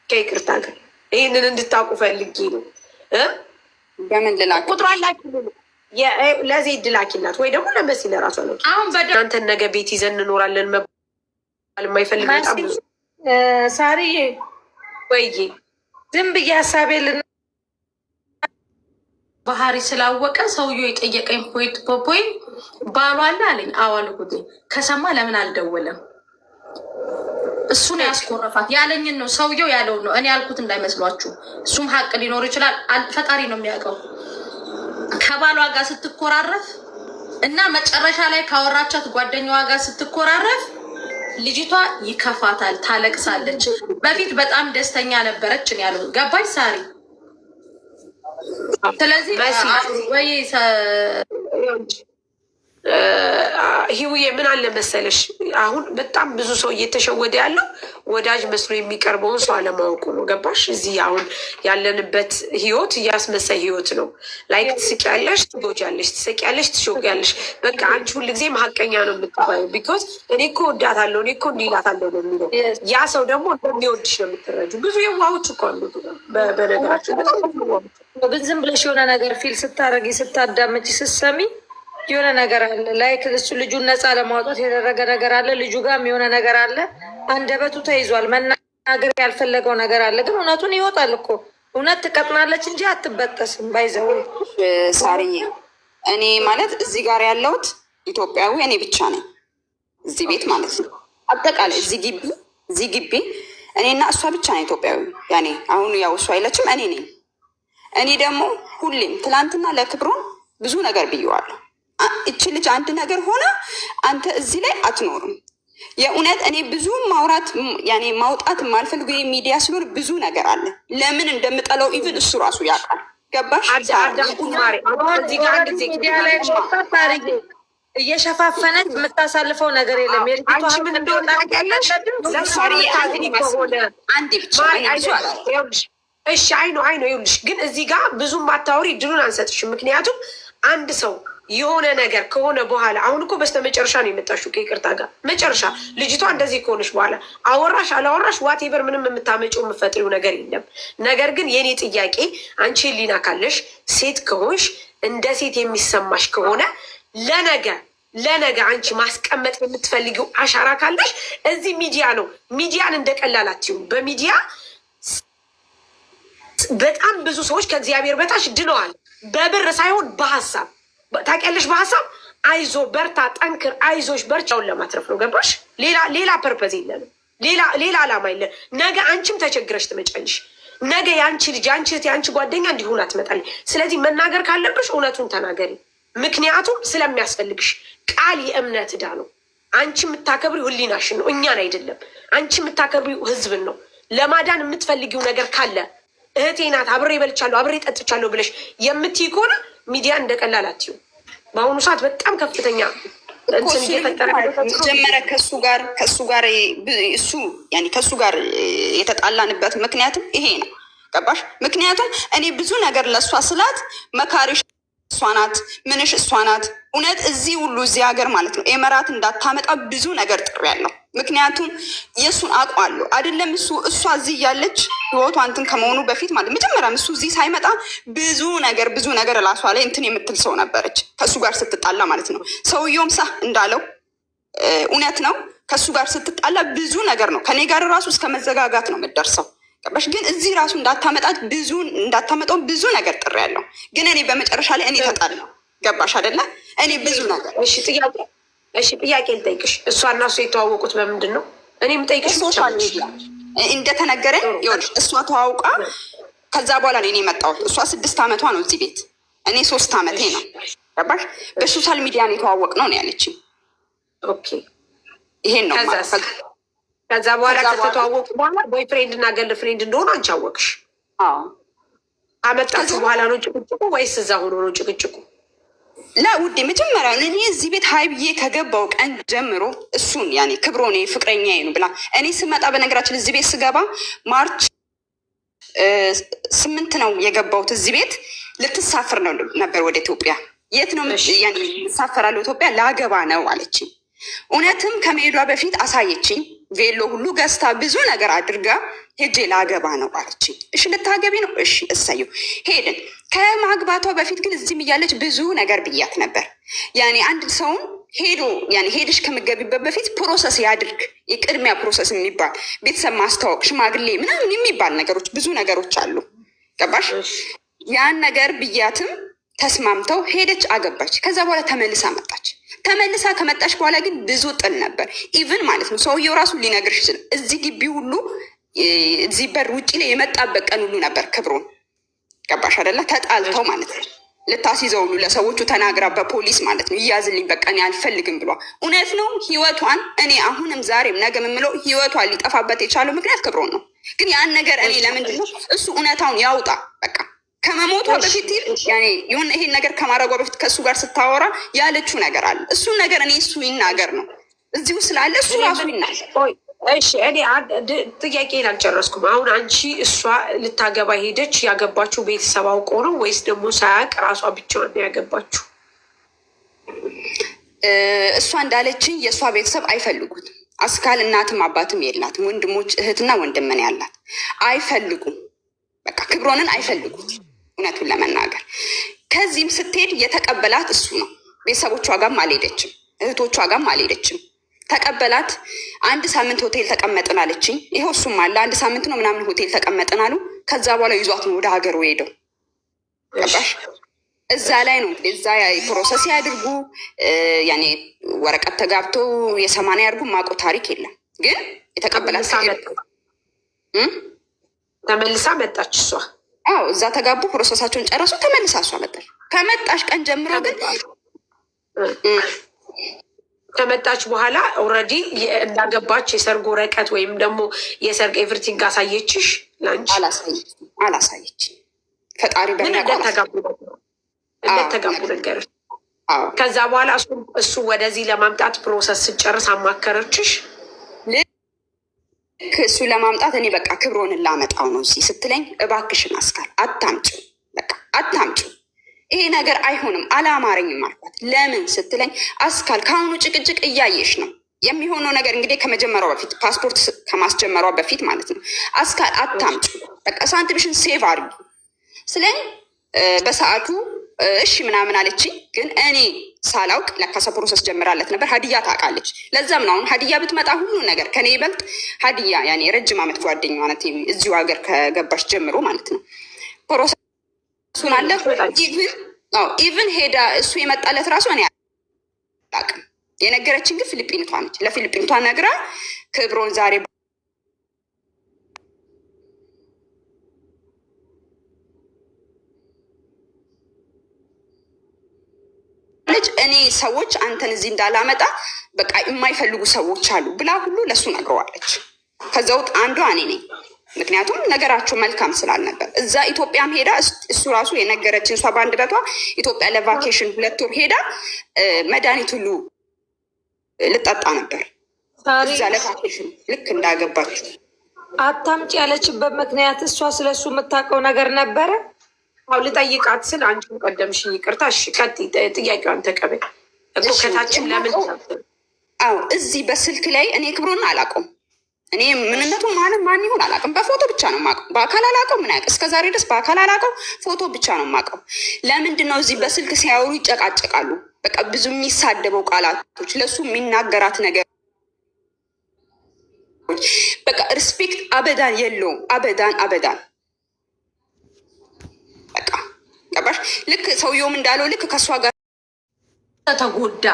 ከይቅርታ ጋር ይህንን እንድታውቁ ፈልጌ ነው። በምን ልላክ? ቁጥሯን ላኪልን፣ ለዜድ ላኪላት ወይ ደግሞ ለመሲ ለራሷ ነው። አሁን እናንተን ነገ ቤት ይዘን እንኖራለን መባል የማይፈልግ በጣም ብዙ ሳሪዬ ወይዬ ዝም ብዬ ሀሳቤ ባህሪ ስላወቀ ሰውዬው የጠየቀኝ ፖይንት ባሏ አለ አለኝ። አዋል ጉዴ ከሰማ ለምን አልደወለም? እሱን ያስኮረፋት ያለኝን ነው ሰውየው ያለውን ነው። እኔ ያልኩት እንዳይመስሏችሁ። እሱም ሀቅ ሊኖር ይችላል። ፈጣሪ ነው የሚያውቀው። ከባሏ ጋር ስትኮራረፍ እና መጨረሻ ላይ ካወራቻት ጓደኛዋ ጋር ስትኮራረፍ ልጅቷ ይከፋታል፣ ታለቅሳለች። በፊት በጣም ደስተኛ ነበረች ያለው ገባች ሳሪ። ስለዚህ ወይ ህይወዬ ምን አለ መሰለሽ፣ አሁን በጣም ብዙ ሰው እየተሸወደ ያለው ወዳጅ መስሎ የሚቀርበውን ሰው አለማወቁ ነው። ገባሽ? እዚህ አሁን ያለንበት ህይወት እያስመሳይ ህይወት ነው። ላይክ ትስቂያለሽ፣ ትጎጃለሽ፣ ትስቂያለሽ፣ ትሾቂያለሽ። በቃ አንቺ ሁል ጊዜ ሀቀኛ ነው የምትባዩ። ቢኮዝ እኔ እኮ ወዳታለሁ፣ እኔ እኮ እንዲላታለሁ ነው የሚለው። ያ ሰው ደግሞ እንደሚወድሽ ነው የምትረጁ። ብዙ የዋሆች እኮ አሉ በነገራችን። ግን ዝም ብለሽ የሆነ ነገር ፊል ስታረጊ ስታዳመጪ ስትሰሚ የሆነ ነገር አለ። ላይክ እሱ ልጁን ነፃ ለማውጣት የተደረገ ነገር አለ። ልጁ ጋርም የሆነ ነገር አለ። አንደበቱ ተይዟል። መናገር ያልፈለገው ነገር አለ። ግን እውነቱን ይወጣል እኮ። እውነት ትቀጥናለች እንጂ አትበጠስም። ባይዘው ሳርዬ፣ እኔ ማለት እዚህ ጋር ያለሁት ኢትዮጵያዊ እኔ ብቻ ነኝ እዚህ ቤት ማለት ነው። አጠቃላይ እዚህ ግቢ እኔና እሷ ብቻ ነው ኢትዮጵያዊ። ያኔ አሁን ያው እሷ አይለችም፣ እኔ ነኝ። እኔ ደግሞ ሁሌም ትላንትና ለክብሮን ብዙ ነገር ብየዋለሁ። እቺ ልጅ አንድ ነገር ሆነ አንተ እዚህ ላይ አትኖርም። የእውነት እኔ ብዙ ማውራት ያኔ ማውጣት የማልፈልጉ ሚዲያ ስለሆነ ብዙ ነገር አለ። ለምን እንደምጠላው ኢቭን እሱ ራሱ ያውቃል። ገባሽ? እየሸፋፈነች የምታሳልፈው ነገር የለም። እሺ አይኖ ይኸውልሽ፣ ግን እዚህ ጋር ብዙ ማታወሪ ድሉን አንሰጥሽም። ምክንያቱም አንድ ሰው የሆነ ነገር ከሆነ በኋላ አሁን እኮ በስተመጨረሻ ነው የመጣሽው ከይቅርታ ጋር መጨረሻ ልጅቷ እንደዚህ ከሆነች በኋላ አወራሽ አላወራሽ ዋቴቨር ምንም የምታመጪው የምፈጥሪው ነገር የለም። ነገር ግን የኔ ጥያቄ አንቺ ህሊና ካለሽ ሴት ከሆንሽ እንደ ሴት የሚሰማሽ ከሆነ ለነገ አንቺ ማስቀመጥ የምትፈልጊው አሻራ ካለሽ እዚህ ሚዲያ ነው። ሚዲያን እንደቀላል አትዩ። በሚዲያ በጣም ብዙ ሰዎች ከእግዚአብሔር በታች ድነዋል። በብር ሳይሆን በሀሳብ ታውቂያለሽ። በሀሳብ አይዞ በርታ፣ ጠንክር፣ አይዞሽ በርቻውን ለማትረፍ ነው። ገባሽ? ሌላ ፐርፐዝ የለንም። ሌላ ዓላማ የለን። ነገ አንቺም ተቸግረሽ ትመጫለሽ። ነገ የአንቺ ልጅ፣ የአንቺ እህት፣ የአንቺ ጓደኛ እንዲሆን ትመጣለች። ስለዚህ መናገር ካለብሽ እውነቱን ተናገሪ። ምክንያቱም ስለሚያስፈልግሽ። ቃል የእምነት ዕዳ ነው። አንቺ የምታከብሪው ህሊናሽን ነው፣ እኛን አይደለም። አንቺ የምታከብሪው ህዝብን ነው። ለማዳን የምትፈልጊው ነገር ካለ እህቴ ናት፣ አብሬ በልቻለሁ፣ አብሬ ጠጥቻለሁ ብለሽ የምትይ ከሆነ ሚዲያ እንደቀላል አትዩ። በአሁኑ ሰዓት በጣም ከፍተኛ እንትን እየፈጠረ ጀመረ። ከሱ ጋር የተጣላንበት ምክንያትም ይሄ ነው። ገባሽ? ምክንያቱም እኔ ብዙ ነገር ለእሷ ስላት መካሪሽ እሷ ናት፣ ምንሽ እሷ ናት። እውነት እዚህ ሁሉ እዚህ ሀገር ማለት ነው ኤመራት እንዳታመጣ ብዙ ነገር ጥሪ ያለው ምክንያቱም የእሱን አውቀዋለሁ አይደለም። እሷ እዚህ እያለች ህይወቷ እንትን ከመሆኑ በፊት ማለት መጀመሪያም እሱ እዚህ ሳይመጣ ብዙ ነገር እላሷ ላይ እንትን የምትል ሰው ነበረች፣ ከእሱ ጋር ስትጣላ ማለት ነው። ሰውየውም ሳ እንዳለው እውነት ነው። ከእሱ ጋር ስትጣላ ብዙ ነገር ነው፣ ከኔ ጋር ራሱ እስከ መዘጋጋት ነው የምትደርሰው። ገባሽ? ግን እዚህ ራሱ እንዳታመጣው ብዙ ነገር ጥሪ ያለው ግን እኔ በመጨረሻ ላይ እኔ ተጣላሁ። ገባሽ አይደለ? እኔ ብዙ ነገር ጥያቄ ልጠይቅሽ። እሷ እና እሱ የተዋወቁት በምንድን ነው? እኔ የምጠይቅሽ ሶሻል ሚዲያ እንደተነገረኝ ይኸውልሽ፣ እሷ ተዋውቃ ከዛ በኋላ ነው እኔ የመጣሁት። እሷ 6 ዓመቷ ነው እዚህ ቤት፣ እኔ 3 ዓመቴ ነው። ገባሽ? በሶሻል ሚዲያ ነው የተዋወቅነው ነው ያለችኝ። ኦኬ፣ ይሄን ነው። ከዛ በኋላ ከተተዋወቁ በኋላ ቦይ ፍሬንድ እና ገርል ፍሬንድ እንደሆኑ አንቺ አወቅሽ? አመጣችሁ በኋላ ነው ጭቅጭቁ ወይስ እዛ ሆኖ ነው ጭቅጭቁ? ለውዴ መጀመሪያ እኔ እዚህ ቤት ሀይ ብዬ ከገባው ቀን ጀምሮ እሱን ያኔ ክብሮኔ ፍቅረኛዬ ነው ብላ እኔ ስመጣ፣ በነገራችን እዚህ ቤት ስገባ ማርች 8 ነው የገባሁት። እዚህ ቤት ልትሳፍር ነው ነበር ወደ ኢትዮጵያ። የት ነው ልሳፈራለሁ? ኢትዮጵያ ላገባ ነው አለችኝ። እውነትም ከመሄዷ በፊት አሳየችኝ። ቬሎ ሁሉ ገዝታ ብዙ ነገር አድርጋ ሄጄ ላገባ ነው አለችኝ። እሺ ልታገቢ ነው? እሺ እሰየው። ሄድን። ከማግባቷ በፊት ግን እዚህም እያለች ብዙ ነገር ብያት ነበር። ያኔ አንድ ሰውን ሄድሽ ከምገቢበት በፊት ፕሮሰስ ያድርግ። የቅድሚያ ፕሮሰስ የሚባል ቤተሰብ ማስተዋወቅ፣ ሽማግሌ ምናምን የሚባል ነገሮች ብዙ ነገሮች አሉ። ገባሽ? ያን ነገር ብያትም ተስማምተው ሄደች፣ አገባች። ከዛ በኋላ ተመልሳ መጣች። ተመልሳ ከመጣች በኋላ ግን ብዙ ጥል ነበር። ኢቭን ማለት ነው ሰውየው ራሱ ሊነግርሽ ይችላል። እዚህ ግቢ ሁሉ እዚህ በር ውጭ ላይ የመጣበት ቀን ሁሉ ነበር ክብሩን። ገባሽ አይደለ? ተጣልተው ማለት ነው ልታስይዘው ሁሉ ለሰዎቹ ተናግራ በፖሊስ ማለት ነው ይያዝልኝ በቃ እኔ አልፈልግም ብሏ። እውነት ነው ህይወቷን እኔ አሁንም ዛሬም ነገ የምለው ህይወቷን ሊጠፋበት የቻለው ምክንያት ክብሮን ነው። ግን ያን ነገር እኔ ለምንድን ነው እሱ እውነታውን ያውጣ በቃ ከመሞቷ በፊት ያኔ ይሁን ይሄን ነገር ከማድረጓ በፊት ከእሱ ጋር ስታወራ ያለችው ነገር አለ። እሱን ነገር እኔ እሱ ይናገር ነው እዚሁ ስላለ እሱ ራሱ ይናገር። እሺ እኔ ጥያቄን አልጨረስኩም። አሁን አንቺ እሷ ልታገባ ሄደች፣ ያገባችው ቤተሰብ አውቆ ነው ወይስ ደግሞ ሳያውቅ ራሷ ብቻዋን ነው ያገባችው? እሷ እንዳለችኝ የእሷ ቤተሰብ አይፈልጉትም። አስካል እናትም አባትም የላትም። ወንድሞች እህትና ወንድምን ያላት አይፈልጉም። በቃ ክብሮንን አይፈልጉት እውነቱን ለመናገር። ከዚህም ስትሄድ የተቀበላት እሱ ነው። ቤተሰቦቿ ጋርም አልሄደችም፣ እህቶቿ ጋርም አልሄደችም። ተቀበላት። 1 ሳምንት ሆቴል ተቀመጥን አለችኝ። ይኸው እሱም አለ 1 ሳምንት ነው ምናምን ሆቴል ተቀመጥን አሉ። ከዛ በኋላ ይዟት ነው ወደ ሀገሩ ሄደው። ገባሽ? እዛ ላይ ነው እዛ ፕሮሰስ ያድርጉ ያኔ ወረቀት ተጋብቶ የ80 ያድርጉ ማቆ ታሪክ የለም። ግን የተቀበላት ተመልሳ መጣች እሷ። አዎ እዛ ተጋቡ፣ ፕሮሰሳቸውን ጨረሱ። ተመልሳ እሷ መጣች። ከመጣሽ ቀን ጀምሮ ግን ከመጣች በኋላ ኦልሬዲ እንዳገባች የሰርግ ወረቀት ወይም ደግሞ የሰርግ ኤቭሪቲንግ አሳየችሽ? ላንቺ አላሳየች። ፈጣሪ እንደተጋቡ ነገር። ከዛ በኋላ እሱ ወደዚህ ለማምጣት ፕሮሰስ ስጨርስ አማከረችሽ? ልክ እሱ ለማምጣት እኔ በቃ ክብሮንን ላመጣው ነው እዚህ ስትለኝ፣ እባክሽን አስካል አታምጪው፣ በቃ አታምጪው፣ ይሄ ነገር አይሆንም፣ አላማረኝም አልኳት። ለምን ስትለኝ፣ አስካል ከአሁኑ ጭቅጭቅ እያየሽ ነው የሚሆነው ነገር እንግዲህ ከመጀመሪያው በፊት ፓስፖርት ከማስጀመሯ በፊት ማለት ነው። አስካል አታምጪው፣ በቃ ሳንቲምሽን ሴቭ አድርጊ ስለኝ በሰዓቱ እሺ ምናምን አለችኝ። ግን እኔ ሳላውቅ ለካሰ ፕሮሰስ ጀምራለት ነበር። ሀዲያ ታውቃለች። ለዛም ነው አሁን ሀዲያ ብትመጣ ሁሉ ነገር ከኔ ይበልጥ ሀዲያ ያኔ ረጅም ዓመት ጓደኛዋ ናት፣ እዚሁ ሀገር ከገባች ጀምሮ ማለት ነው። ፕሮሰሱን አለ ኢቭን ሄዳ እሱ የመጣለት ራሱ እኔ አላውቅም። የነገረችን ግን ፊሊፒንቷ ነች። ለፊሊፒንቷ ነግራ ክብሮን ዛሬ እኔ ሰዎች አንተን እዚህ እንዳላመጣ በቃ የማይፈልጉ ሰዎች አሉ ብላ ሁሉ ለሱ ነግረዋለች። ከዛ ውስጥ አንዷ እኔ ነኝ። ምክንያቱም ነገራቸው መልካም ስላልነበር እዛ ኢትዮጵያም ሄዳ እሱ ራሱ የነገረችን እሷ በአንድ በቷ ኢትዮጵያ ለቫኬሽን 2 ወር ሄዳ መድኃኒት ሁሉ ልጠጣ ነበር እዛ ለቫኬሽን ልክ እንዳገባችሁ። አታምጪ ያለችበት ምክንያት እሷ ስለሱ የምታውቀው ነገር ነበረ። አሁ ልጠይቃት ስል አንቺን ቀደምሽኝ፣ ይቅርታ። እሺ ቀጥይ፣ ጥያቄዋን ተቀበል እኮ ከታችን ለምን? አዎ እዚህ በስልክ ላይ እኔ ክብሮን አላውቀውም። እኔ ምንነቱ ማን ይሁን አላውቅም። በፎቶ ብቻ ነው የማውቀው፣ በአካል አላውቀው። ምን ያውቅ እስከ ዛሬ ድረስ በአካል አላውቀው፣ ፎቶ ብቻ ነው የማውቀው። ለምንድን ነው እዚህ በስልክ ሲያወሩ ይጨቃጨቃሉ? በቃ ብዙ የሚሳደበው ቃላቶች፣ ለሱ የሚናገራት ነገር በቃ ሪስፔክት አበዳን የለውም። አበዳን በቃ ገባሽ? ልክ ሰውየውም እንዳለው ልክ ከእሷ ጋር ተጎዳ፣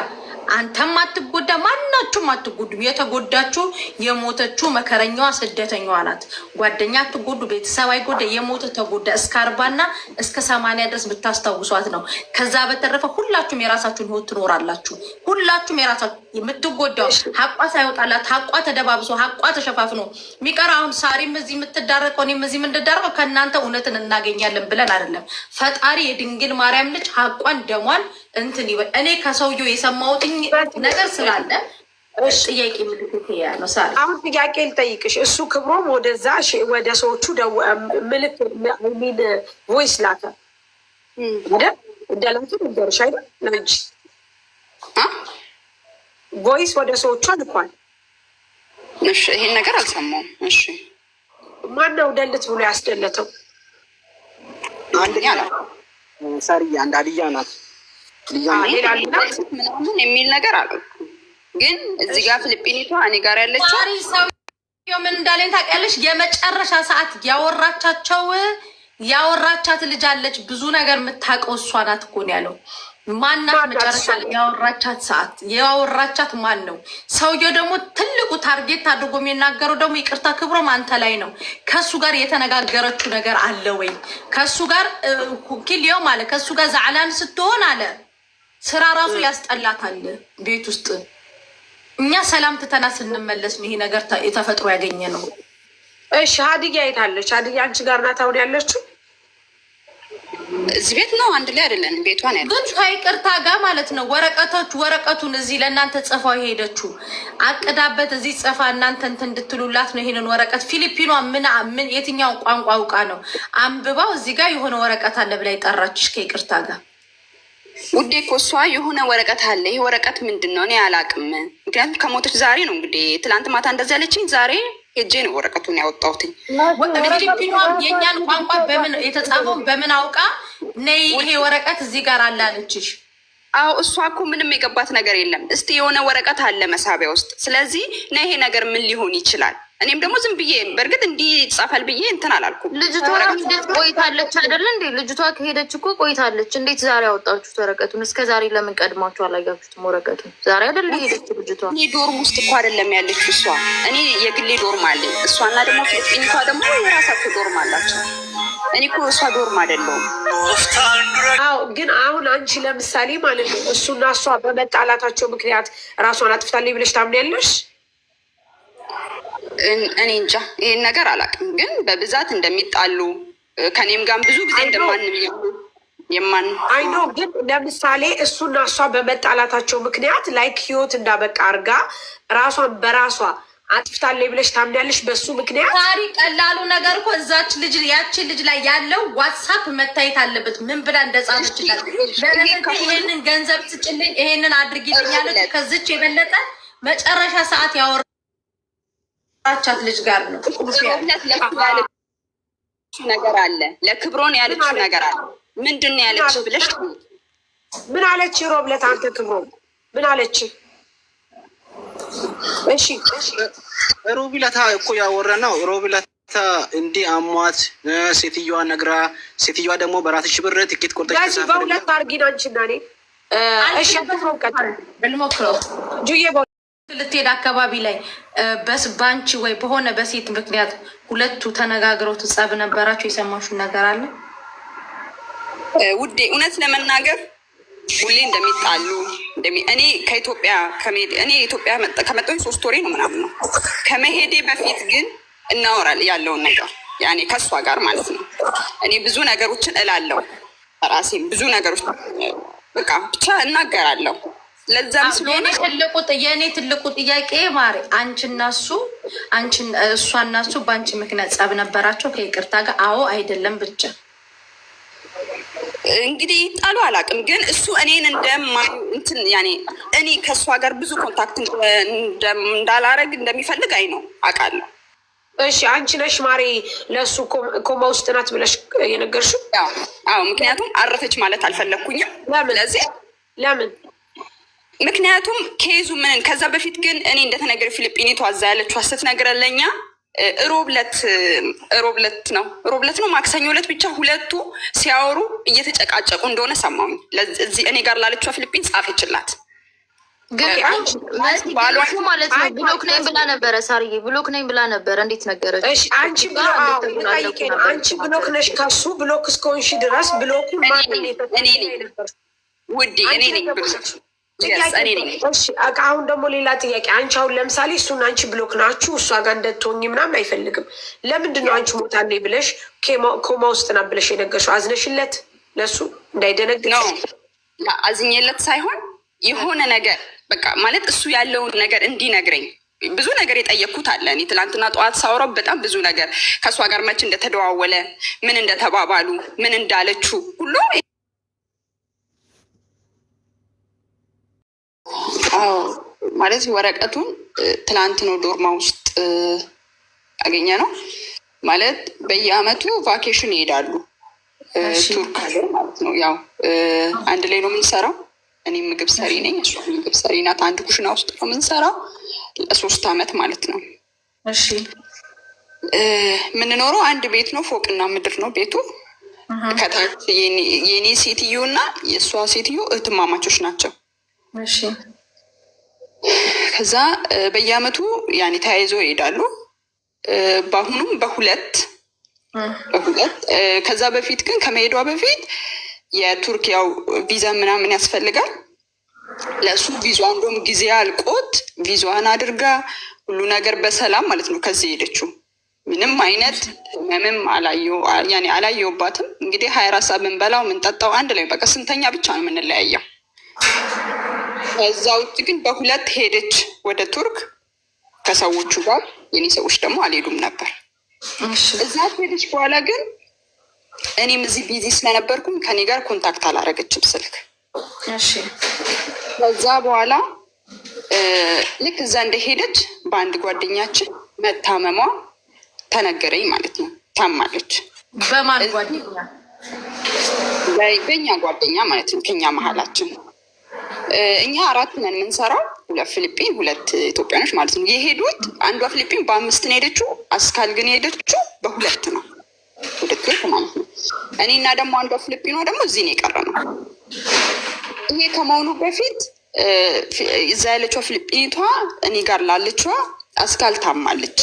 አንተም አትጎዳ፣ ማናችሁም አትጎዱም። የተጎዳችሁ የሞተችው መከረኛዋ ስደተኛዋ ናት። ጓደኛ አትጎዱ፣ ቤተሰብ አይጎዳ። የሞተ ተጎዳ። እስከ 40 እስከ 80 ድረስ ብታስታውሷት ነው። ከዛ በተረፈ ሁላችሁም የራሳችሁን ህይወት ትኖራላችሁ። ሁላችሁም የራሳችሁ የምትጎዳው ሀቋ ሳይወጣላት ሀቋ ተደባብሶ ሀቋ ተሸፋፍኖ የሚቀር አሁን ሳሪም እዚህ የምትዳረቀው እኔም እዚህ የምንዳረቀው ከእናንተ እውነትን እናገኛለን ብለን አይደለም። ፈጣሪ የድንግል ማርያም ልጅ ሀቋን ደሟን እንትን ይበል። እኔ ከሰውየው የሰማሁት ነገር ስላለ ጥያቄ ምልክት ነው። ሳሪ አሁን ጥያቄ ልጠይቅሽ። እሱ ክብሮም ወደዛ ወደ ሰዎቹ ምልክ ሚል ቮይስ ላከ እንደላቱ ነገሮች አይደል? ለእጅ ቮይስ ወደ ሰዎቹ ልኳል። እሺ ይሄን ነገር አልሰማሁም። እሺ ማነው ደልት ብሎ ያስደለተው? አንደኛ ሳሪ አንድ አድያ ናት ምናምን የሚል ነገር አለ። ግን እዚህ ጋር ፊሊፒኒቷ እኔ ጋር ያለችው ምን እንዳለኝ ታውቂያለሽ? የመጨረሻ ሰዓት ያወራቻት ልጅ አለች። ብዙ ነገር የምታውቀው እሷ ናት እኮ ነው ያለው። ማናት መጨረሻ ያወራቻት ሰዓት ያወራቻት ማን ነው? ሰውየው ደግሞ ትልቁ ታርጌት አድርጎ የሚናገረው ደግሞ ይቅርታ ክብሮም አንተ ላይ ነው። ከሱ ጋር የተነጋገረችው ነገር አለ ወይ? ከሱ ጋር ኪልዮም አለ ከሱ ጋር ዛዕላን ስትሆን አለ ስራ ራሱ ያስጠላታል ቤት ውስጥ። እኛ ሰላም ትተና ስንመለስ ነው ይሄ ነገር የተፈጥሮ ያገኘ ነው። እሺ ሀዲያ የታለች? ሀዲያ አንቺ ጋር ናት አሁን ያለችው? እዚህ ቤት ነው አንድ ላይ አይደለን፣ ቤቷን ያለ ግን ከይቅርታ ጋር ማለት ነው። ወረቀቱን እዚህ ለእናንተ ጽፋው የሄደችው አቅዳበት እዚህ ጽፋ እናንተ እንትን እንድትሉላት ነው። ይሄንን ወረቀት ፊሊፒኗ ምን የትኛውን ቋንቋ አውቃ ነው አንብባው እዚህ ጋር የሆነ ወረቀት አለ ብላ ይጠራችሽ ከይቅርታ ጋር? ውዴ እኮ እሷ የሆነ ወረቀት አለ። ይህ ወረቀት ምንድን ነው? እኔ አላቅም። ምክንያቱም ከሞቶች ዛሬ ነው እንግዲህ፣ ትላንት ማታ እንደዚህ ያለችኝ፣ ዛሬ ሄጄ ነው ወረቀቱን ያወጣሁትኝ። ፊሊፒኗ የእኛን ቋንቋ በምን የተጻፈውን በምን አውቃ ነይ ይሄ ወረቀት እዚህ ጋር አለ አለችሽ? አዎ እሷ እኮ ምንም የገባት ነገር የለም። እስቲ የሆነ ወረቀት አለ መሳቢያ ውስጥ፣ ስለዚህ ና ይሄ ነገር ምን ሊሆን ይችላል? እኔም ደግሞ ዝም ብዬ በእርግጥ እንዲህ ይጻፋል ብዬ እንትን አላልኩም። ልጅቷ ሄደች ቆይታለች አይደለ እንዴ? ልጅቷ ከሄደች እኮ ቆይታለች። እንዴት ዛሬ አወጣችሁት ወረቀቱን? እስከ ዛሬ ለምን ቀድማችሁ አላያችሁትም ወረቀቱን? ዛሬ አይደለ ሄደች ልጅቷ? እኔ ዶርም ውስጥ እኮ አይደለም ያለችው እሷ። እኔ የግሌ ዶርም አለኝ። እሷና ደግሞ ፊልጵኝቷ ደግሞ የራሳቸው ዶርም አላቸው። እኔ እኮ እሷ ዶርም አይደለሁም። አዎ ግን አሁን አንቺ ለምሳሌ ማለት ነው እሱና እሷ በመጣላታቸው ምክንያት ራሷን አጥፍታለች ብለሽ ታምኛለሽ? እኔ እንጃ ይሄን ነገር አላውቅም፣ ግን በብዛት እንደሚጣሉ ከኔም ጋር ብዙ ጊዜ እንደማንም የማን አይኖ ግን ለምሳሌ እሱና እሷ በመጣላታቸው ምክንያት ላይክ ህይወት እንዳበቃ አርጋ ራሷን በራሷ አጥፍታለች ብለሽ ታምኛለሽ? በሱ ምክንያት ታሪ ቀላሉ ነገር እኮ እዛች ልጅ ያችን ልጅ ላይ ያለው ዋትሳፕ መታየት አለበት። ምን ብላ እንደጻፈች ይችላል። ይሄንን ገንዘብ ስጭልኝ፣ ይሄንን አድርጊልኝ ያለች ከዚች የበለጠ መጨረሻ ሰዓት ያወራ አቻት ልጅ ጋር ነው። ነገር አለ ለክብሮን ያለችው ነገር አለ። ምንድን ነው ያለች ብለሽ ምን አለች? ሮብለት አንተ ክብሮን ምን አለች? እሺ ሮብለታ እኮ ያወራ ነው። ሮብለታ እንዲህ አሟት ሴትዮዋ ነግራ፣ ሴትዮዋ ደግሞ በራስሽ ብር ትኬት ቆርጠሽ ያዚ በሁለት አርጊና አንቺና እኔ እሺ ተፈቀደ ልሞክረው ጁዬ ልትሄድ አካባቢ ላይ ባንቺ ወይ በሆነ በሴት ምክንያት ሁለቱ ተነጋግረው ትጸብ ነበራቸው። የሰማሹን ነገር አለ ውዴ? እውነት ለመናገር ሁሌ እንደሚጣሉ እኔ ከኢትዮጵያ ኢትዮጵያ ከመጣሁ 3 ወሬ ነው ምናምን ነው። ከመሄዴ በፊት ግን እናወራል ያለውን ነገር ያኔ ከእሷ ጋር ማለት ነው። እኔ ብዙ ነገሮችን እላለሁ ራሴም ብዙ ነገሮች በቃ ብቻ እናገራለሁ። ለዛም ስለሆነ የኔ ትልቁ ጥያቄ ማሪ አንቺና እሷና እሱ በአንቺ ምክንያት ጸብ ነበራቸው ከይቅርታ ጋር? አዎ አይደለም ብቻ እንግዲህ ጣሉ አላውቅም፣ ግን እሱ እኔን እንትን ያኔ እኔ ከእሷ ጋር ብዙ ኮንታክት እንዳላረግ እንደሚፈልግ አይ ነው አውቃለሁ። እሺ አንቺ ነሽ ማሪ ለእሱ ኮማ ውስጥ ናት ብለሽ የነገርሽው? አዎ ምክንያቱም አረፈች ማለት አልፈለግኩኝም። ለዚህ ለምን ምክንያቱም ኬዙ ምን ከዛ በፊት ግን እኔ እንደተነገረ ፊሊጲኒቷ እዛ ያለችው ስትነግረን ለኛ ሮብለት ነው ማክሰኞ ዕለት ብቻ ሁለቱ ሲያወሩ እየተጨቃጨቁ እንደሆነ ሰማሁኝ። እዚህ እኔ ጋር ላለችዋ ፊሊጲን ጻፈችላት። ግን ማለት ነው ብሎክ ነኝ ብላ ነበረ። ሳርዬ ብሎክ ነኝ ብላ ነበረ። እንዴት ነገረች? እሺ አንቺ ብሎክ ነሽ ከሱ ብሎክ እስከሆንሽ ድረስ ብሎኩ እኔ ነኝ ውዴ፣ እኔ ነኝ ብሎክ። አሁን ደግሞ ሌላ ጥያቄ። አንቺ አሁን ለምሳሌ እሱን አንቺ ብሎክ ናችሁ፣ እሷ ጋር እንደትሆኝ ምናምን አይፈልግም። ለምንድን ነው አንቺ ሞታኔ ብለሽ ኮማ ውስጥ ና ብለሽ የነገርሽው? አዝነሽለት ለሱ እንዳይደነግጥ ነው? አዝኜለት ሳይሆን የሆነ ነገር በቃ ማለት እሱ ያለውን ነገር እንዲነግረኝ ብዙ ነገር የጠየቅኩት አለ። እኔ ትላንትና ጠዋት ሳውራው በጣም ብዙ ነገር ከእሷ ጋር መች እንደተደዋወለ፣ ምን እንደተባባሉ፣ ምን እንዳለችው ሁሉ ማለት ወረቀቱን ትላንት ነው ዶርማ ውስጥ ያገኘ ነው። ማለት በየአመቱ ቫኬሽን ይሄዳሉ ቱርክ ማለት ነው። ያው አንድ ላይ ነው የምንሰራው። እኔ ምግብ ሰሪ ነኝ፣ እሷ ምግብ ሰሪ ናት። አንድ ኩሽና ውስጥ ነው የምንሰራው ለ3 አመት ማለት ነው። እሺ የምንኖረው አንድ ቤት ነው፣ ፎቅና ምድር ነው ቤቱ። ከታች የኔ ሴትዮ እና የእሷ ሴትዮ እህትማማቾች ናቸው። እሺ ከዛ በየአመቱ ያኔ ተያይዞ ይሄዳሉ። በአሁኑም በሁለት ከዛ በፊት ግን ከመሄዷ በፊት የቱርክ ያው ቪዛ ምናምን ያስፈልጋል። ለእሱ ቪዛ እንደውም ጊዜ አልቆት ቪዛዋን አድርጋ ሁሉ ነገር በሰላም ማለት ነው ከዚህ ሄደችው ምንም አይነት ህመምም አላየሁባትም። እንግዲህ 24 ሰዓት የምንበላው የምንጠጣው አንድ ላይ በቃ ስንተኛ ብቻ ነው የምንለያየው። ከዛ ውጭ ግን በሁለት ሄደች ወደ ቱርክ ከሰዎቹ ጋር። የኔ ሰዎች ደግሞ አልሄዱም ነበር። እዛ ሄደች በኋላ ግን እኔም እዚህ ቢዚ ስለነበርኩም ከኔ ጋር ኮንታክት አላረገችም ስልክ። ከዛ በኋላ ልክ እዛ እንደሄደች በአንድ ጓደኛችን መታመሟ ተነገረኝ ማለት ነው። ታማለች። በማን ጓደኛ? በኛ ጓደኛ ማለት ነው። ከኛ መሀላችን እኛ 4 ነን የምንሰራው፣ 2 ፊሊፒን 2 ኢትዮጵያኖች ማለት ነው። የሄዱት አንዷ ፊሊፒን በ5 ነው የሄደችው። አስካል ግን የሄደችው በ2 ነው ወደ ቱርክ ማለት ነው። እኔና ደግሞ አንዷ ፊሊፒኗ ደግሞ እዚህ ነው የቀረ ነው። ይሄ ከመሆኑ በፊት እዛ ያለችው ፊሊፒኒቷ እኔ ጋር ላለችዋ አስካል ታማለች።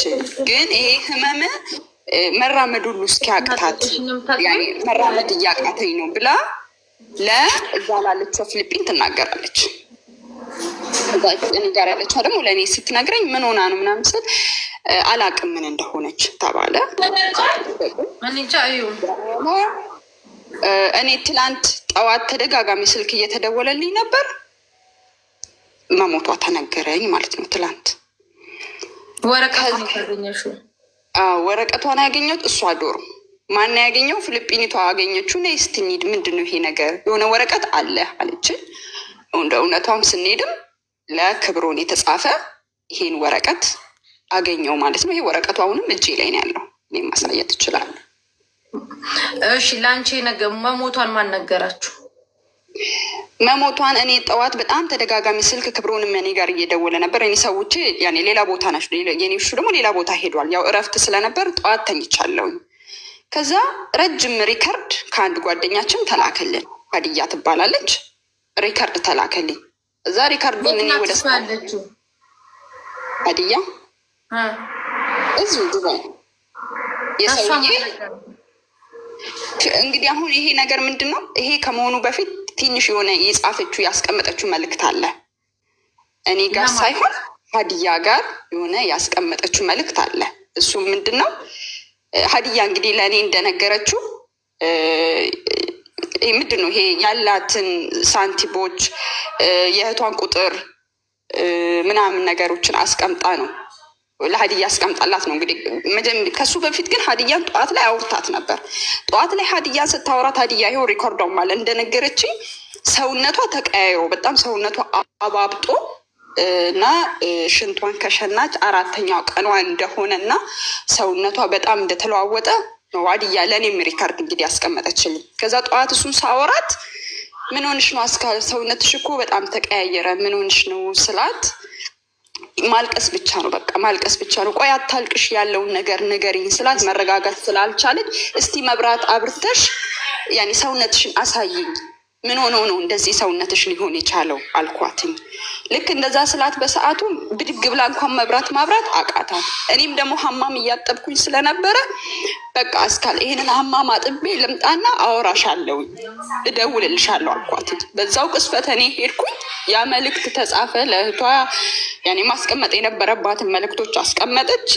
ግን ይሄ ህመም መራመድ ሁሉ እስኪያቅታት መራመድ እያቃተኝ ነው ብላ ለእዛ ላለችው ፊሊፒን ትናገራለች። እኔ ጋር ያለችዋ ደግሞ ለእኔ ስትነግረኝ ምን ሆና ነው ምናምን ስል አላቅም ምን እንደሆነች ተባለ። እኔ ትላንት ጠዋት ተደጋጋሚ ስልክ እየተደወለልኝ ነበር። መሞቷ ተነገረኝ ማለት ነው። ትላንት ወረቀቷን ያገኘሁት እሷ ዶሮ ማን ያገኘው? ፊሊፒኒቷ አገኘችው። ነይ እስቲ እንሂድ፣ ምንድን ነው ይሄ ነገር? የሆነ ወረቀት አለ አለችን። እንደ እውነቷም ስንሄድም ለክብሮን የተጻፈ ይሄን ወረቀት አገኘው ማለት ነው። ይሄ ወረቀቱ አሁንም እጄ ላይ ነው ያለው። እኔ ማሳየት እችላለሁ። እሺ፣ ለአንቺ ነገር መሞቷን ማን ነገራችሁ? መሞቷን እኔ ጠዋት በጣም ተደጋጋሚ ስልክ ክብሮንም እኔ ጋር እየደወለ ነበር። እኔ ሰዎች ያኔ ሌላ ቦታ ናቸው፣ የኔ ውሹ ደግሞ ሌላ ቦታ ሄዷል። ያው እረፍት ስለነበር ጠዋት ተኝቻለሁኝ። ከዛ ረጅም ሪከርድ ከአንድ ጓደኛችን ተላከልን። ሀዲያ ትባላለች። ሪከርድ ተላከልኝ። እዛ ሪከርዱን እኔ ወደ ሀዲያ እዚሁ ዱባይ የሰውዬ እንግዲህ አሁን ይሄ ነገር ምንድን ነው? ይሄ ከመሆኑ በፊት ትንሽ የሆነ የጻፈችው ያስቀመጠችው መልእክት አለ። እኔ ጋር ሳይሆን ሀዲያ ጋር የሆነ ያስቀመጠችው መልእክት አለ። እሱ ምንድን ነው? ሀዲያ እንግዲህ ለእኔ እንደነገረችው ምንድን ነው ይሄ ያላትን ሳንቲሞች የእህቷን ቁጥር ምናምን ነገሮችን አስቀምጣ ነው ለሀዲያ አስቀምጣላት ነው። እንግዲህ ከሱ በፊት ግን ሀዲያን ጠዋት ላይ አውርታት ነበር። ጠዋት ላይ ሀዲያን ስታወራት ሀዲያ ይኸው ሪኮርዳው ማለት እንደነገረችኝ ሰውነቷ ተቀያይሮ በጣም ሰውነቷ አባብጦ እና ሽንቷን ከሸናች 4ኛው ቀኗ እንደሆነ እና ሰውነቷ በጣም እንደተለዋወጠ ነው ሀዲያ ለእኔም ሪከርድ እንግዲህ ያስቀመጠችልኝ። ከዛ ጠዋት እሱን ሳወራት ምን ሆንሽ ነው አስካል ሰውነትሽ እኮ በጣም ተቀያየረ፣ ምን ሆንሽ ነው ስላት ማልቀስ ብቻ ነው፣ በቃ ማልቀስ ብቻ ነው። ቆይ አታልቅሽ፣ ያለውን ነገር ንገሪኝ ስላት መረጋጋት ስላልቻለች እስቲ መብራት አብርተሽ ያኔ ሰውነትሽን አሳይኝ፣ ምን ሆኖ ነው እንደዚህ ሰውነትሽ ሊሆን የቻለው አልኳትኝ። ልክ እንደዛ ስላት በሰዓቱ ብድግ ብላ እንኳን መብራት ማብራት አቃታት። እኔም ደግሞ ሀማም እያጠብኩኝ ስለነበረ በቃ አስካል ይሄንን ሀማም አጥቤ ልምጣና አወራሻለሁ እደውልልሻለሁ አልኳትኝ። በዛው ቅስፈት እኔ ሄድኩኝ። ያ መልእክት ተጻፈ ለእህቷ ያኔ ማስቀመጥ የነበረባትን መልእክቶች አስቀመጠች።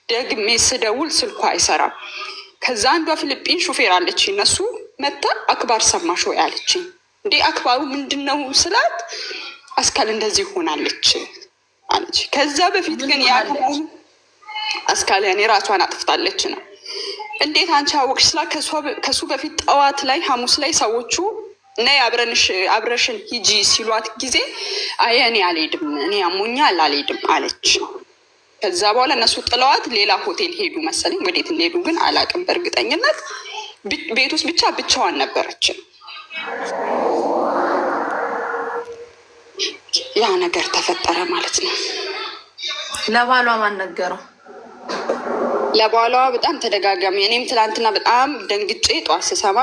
ደግሜ ስደውል ስልኳ አይሰራም። ከዛ አንዷ ፊሊፒን ሹፌር አለች፣ እነሱ መታ አክባር ሰማሽ ወይ አለችኝ። እንዴ አክባሩ ምንድን ነው ስላት አስካል እንደዚህ ሆናለች አለች። ከዛ በፊት ግን ያ አስካል ያኔ ራሷን አጥፍታለች ነው። እንዴት አንቺ አወቅሽ ስላት ከሱ በፊት ጠዋት ላይ ሐሙስ ላይ ሰዎቹ ነይ አብረሽን ሂጂ ሲሏት ጊዜ አይ እኔ አልሄድም፣ እኔ አሞኛል አልሄድም አለች። ከዛ በኋላ እነሱ ጥለዋት ሌላ ሆቴል ሄዱ መሰለኝ። ወዴት እንደሄዱ ግን አላውቅም በእርግጠኝነት። ቤት ውስጥ ብቻ ብቻዋን ነበረች። ያ ነገር ተፈጠረ ማለት ነው። ለባሏ ማን ነገረው? ለባሏ በጣም ተደጋጋሚ። እኔም ትላንትና በጣም ደንግጬ ጠዋት ስሰማ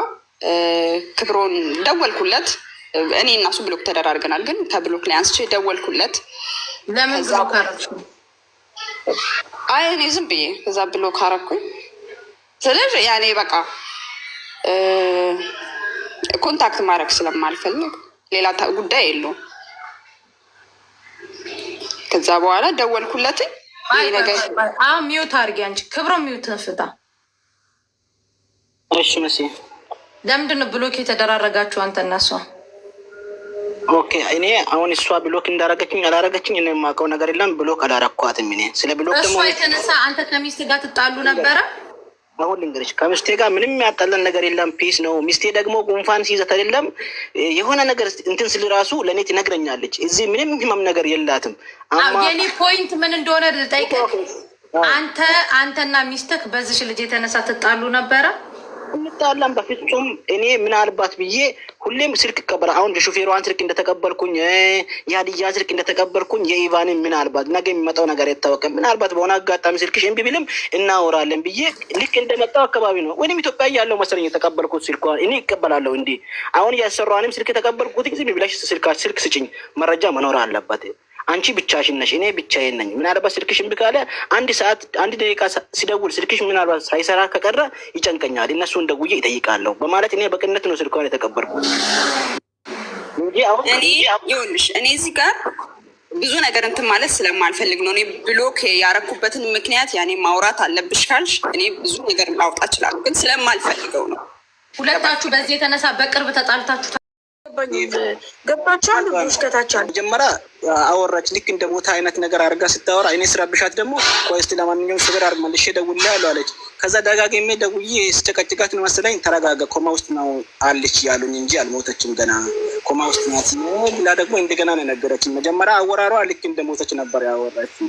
ክብሮን ደወልኩለት። እኔ እና እሱ ብሎክ ተደራርገናል፣ ግን ከብሎክ ላይ አንስቼ ደወልኩለት። ለምን ብሎክ አደረግሽ? አይ እኔ ዝም ብዬ ከዛ ብሎክ አደረኩኝ። ስለዚህ ያኔ በቃ ኮንታክት ማድረግ ስለማልፈልግ ሌላ ጉዳይ የለውም። ከዛ በኋላ ደወልኩለት። ሚዩት አድርጊ አንቺ ክብሮ ሚዩት ፍታ። እሺ መሲ ለምንድን ነው ብሎክ የተደራረጋችሁ አንተ እና እሷ? ኦኬ እኔ አሁን እሷ ብሎክ እንዳረገችኝ አላረገችኝ እኔ የማውቀው ነገር የለም። ብሎክ አላረኳትም። እኔ ስለ ብሎክ ደግሞ እሷ የተነሳ አንተ ከሚስት ጋር ትጣሉ ነበረ? አሁን ልንገርሽ ከሚስቴ ጋር ምንም ያጣለን ነገር የለም። ፒስ ነው። ሚስቴ ደግሞ ጉንፋን ሲይዘት አይደለም የሆነ ነገር እንትን ስል ራሱ ለእኔ ትነግረኛለች። እዚህ ምንም ህመም ነገር የላትም። የኔ ፖይንት ምን እንደሆነ ልጠይቅህ። አንተና ሚስትህ በዚህ ልጅ የተነሳ ትጣሉ ነበረ? እንጣላም በፍጹም። እኔ ምናልባት ብዬ ሁሌም ስልክ ይቀበላል። አሁን ሹፌሯን ስልክ እንደተቀበልኩኝ የሀዲያ ስልክ እንደተቀበልኩኝ የኢቫንን ምናልባት ነገ የሚመጣው ነገር አይታወቅም። ምናልባት በሆነ አጋጣሚ ስልክሽ እምቢ ቢልም እናወራለን ብዬ ልክ እንደመጣው አካባቢ ነው ወይም ኢትዮጵያ ያለው መሰለኝ የተቀበልኩት ስልኳን እኔ ይቀበላለሁ። እንዲ አሁን እያሰራንም ስልክ የተቀበልኩት ጊዜ ብላሽ ስልክ ስጭኝ መረጃ መኖር አለበት። አንቺ ብቻሽን ነሽ፣ እኔ ብቻዬን ነኝ። ምናልባት ስልክሽ እምቢ ካለ አንድ ሰዓት አንድ ደቂቃ ሲደውል ስልክሽ ምናልባት ሳይሰራ ከቀረ ይጨንቀኛል። እነሱን ደውዬ ይጠይቃለሁ በማለት እኔ በቅነት ነው ስልኳን የተቀበልኩት እንጂ አሁን ይኸውልሽ እኔ እዚህ ጋር ብዙ ነገር እንትን ማለት ስለማልፈልግ ነው። እኔ ብሎክ ያረኩበትን ምክንያት ያኔ ማውራት አለብሽ ካልሽ እኔ ብዙ ነገር ላውጣ እችላለሁ፣ ግን ስለማልፈልገው ነው። ሁለታችሁ በዚህ የተነሳ በቅርብ ተጣልታችሁ ገባችኋል? ውስከታችኋል። መጀመሪያ አወራች ልክ እንደ ቦታ አይነት ነገር አድርጋ ስታወራ እኔ ስራ ብሻት ደግሞ ቆይ እስኪ ለማንኛውም ስገር አድርግ መልሼ እደውልልሃለሁ አለች። ከዛ ደጋግሜ ደውዬ ስጨቀጭቃት ነው መሰለኝ ተረጋጋ ኮማ ውስጥ ነው አለች ያሉኝ እንጂ አልሞተችም ገና ኮማ ውስጥ ናት ብላ ደግሞ እንደገና ነው ነገረችኝ። መጀመሪያ አወራሯ ልክ እንደ ሞተች ነበር ያወራችኝ።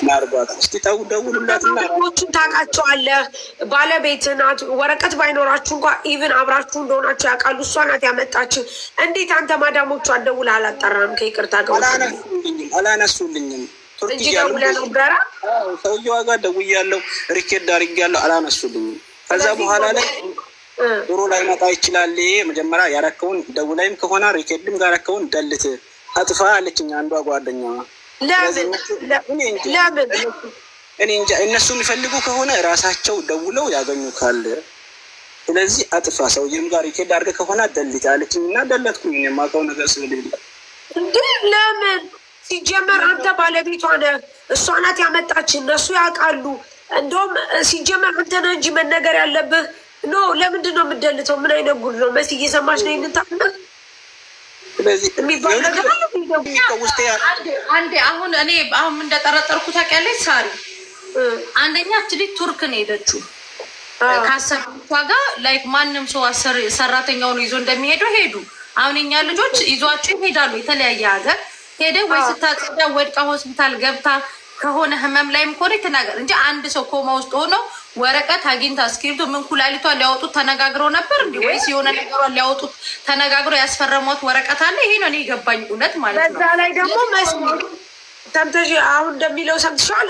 ናርባት እስቲ ደውልላትና ሮቹን ታውቃቸዋለህ። ባለቤት ናት። ወረቀት ባይኖራችሁ እንኳ ኢቭን አብራችሁ እንደሆናችሁ ያውቃሉ። እሷ ናት ያመጣችሁ። እንዴት አንተ ማዳሞቹ አትደውልህ አላጠራም? ከይቅርታ ጋር አላነሱልኝም እንጂ ደውለህ ነበረ። ሰውዬዋ ጋር ደውያለሁ፣ ሪኬርድ አድርጌያለሁ፣ አላነሱልኝም። ከዛ በኋላ ላይ ጥሩ ላይ መጣ ይችላል። መጀመሪያ ያረከውን ደውላይም ከሆነ ሪኬርድም ጋር ያረከውን ደልት አጥፋ አለችኝ አንዷ ጓደኛዋ። ለምን እኔ እንጃ። እነሱ የሚፈልጉ ከሆነ ራሳቸው ደውለው ያገኙካል። ስለዚህ አጥፋ ሰውዬም ጋር ሪኬርድ አድርገህ ከሆነ ደልት አለችኝ እና ደለትኩኝ። የማውቀው ነገር ስለሌለ እንዴ ለምን ሲጀመር አንተ ባለቤቷ ነህ። እሷ ናት ያመጣች። እነሱ ያውቃሉ። እንደውም ሲጀመር አንተ ነህ እንጂ መነገር ያለብህ። ኖ ለምንድን ነው የምትደልተው? ምን አይነት ጉድ ነው? መሲ እየሰማች ነው ይንታለ የሚባል ነገር አንዴ አሁን እኔ አሁን እንደጠረጠርኩ ታውቂያለሽ ሳሪ፣ አንደኛ አክቹዋሊ ቱርክ ነው ሄደችው ከአሰሪቷ ጋር ላይክ ማንም ሰው ሰራተኛውን ይዞ እንደሚሄዱ ሄዱ። አሁን እኛ ልጆች ይዟቸው ይሄዳሉ የተለያየ ሀገር ሄደ ወይ ስታጸዳ ወድቃ ሆስፒታል ገብታ ከሆነ ህመም ላይም ከሆነ ተናገር እንጂ አንድ ሰው ኮማ ውስጥ ሆኖ ወረቀት አግኝታ እስክሪብቶ ምን ኩላሊቷን ሊያወጡት ተነጋግረው ነበር እንዲ ወይስ የሆነ ነገሯን ሊያወጡት ተነጋግረው ያስፈረሟት ወረቀት አለ? ይሄ ነው እኔ የገባኝ እውነት ማለት ነው። በዛ ላይ ደግሞ ሰምተሽ አሁን እንደሚለው ሰምተሻል።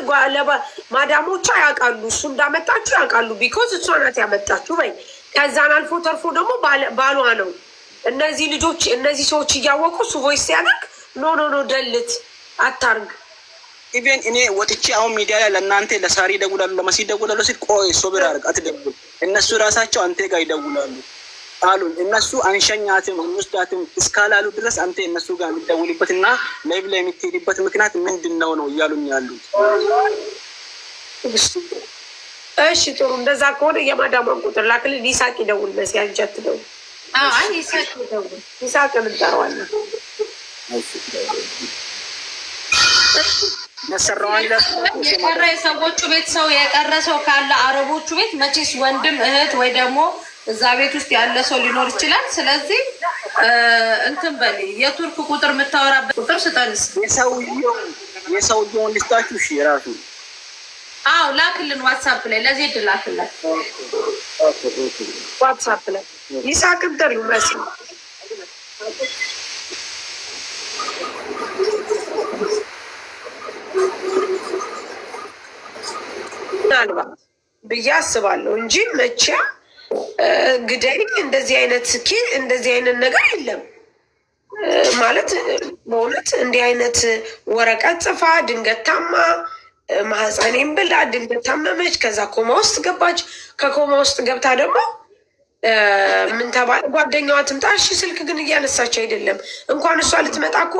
ማዳሞቿ ያውቃሉ፣ እሱ እንዳመጣችሁ ያውቃሉ። ቢኮዝ እሷ ናት ያመጣችሁ በይ። ከዛን አልፎ ተርፎ ደግሞ ባሏ ነው። እነዚህ ልጆች እነዚህ ሰዎች እያወቁ እሱ ቮይስ ሲያደርግ ኖ ደልት አታርግ። ኢቨን እኔ ወጥቼ አሁን ሚዲያ ላይ ለእናንተ ለሳሪ ይደውላሉ፣ ለመሲ ይደውላሉ ሲል ቆይ ሶብር አድርግ አትደውል፣ እነሱ ራሳቸው አንተ ጋር ይደውላሉ አሉን። እነሱ አንሸኛትም እንወስዳትም እስካላሉ ድረስ አንተ እነሱ ጋር የሚደውልበት እና ላይቭ ላይ የምትሄድበት ምክንያት ምንድን ነው እያሉኝ ያሉት። እሺ ጥሩ፣ እንደዛ ከሆነ የማዳሟን ቁጥር ላክልኝ። ይሳቅ ይደውል። መሲ አንቺ አትደውል። ይሳቅ ይደውል። ይሳቅን እንጠራዋለን። የቀረ የሰዎቹ ቤት ሰው የቀረ ሰው ካለ አረቦቹ ቤት መቼስ ወንድም እህት ወይ ደግሞ እዛ ቤት ውስጥ ያለ ሰው ሊኖር ይችላል። ስለዚህ እንትን በል የቱርክ ቁጥር የምታወራበት ቁጥር ስጠንስ የሰውየውን ልስጣችሁ። እሺ ራሱ ላክልን ዋትሳፕ ላይ ለዜድ ላክልን ዋትሳፕ ላይ ይሳቅን ጥሪው መሲ ምናልባት ብዬ አስባለሁ እንጂ መቼም ግደኝ እንደዚህ አይነት ነገር የለም ማለት በእውነት እንዲህ አይነት ወረቀት ጽፋ ድንገት ታማ ማህፀኔን ብላ ድንገት ታመመች፣ ከዛ ኮማ ውስጥ ገባች። ከኮማ ውስጥ ገብታ ደግሞ ምን ተባለ ጓደኛዋ ትምጣ። እሺ ስልክ ግን እያነሳች አይደለም። እንኳን እሷ ልትመጣ እኮ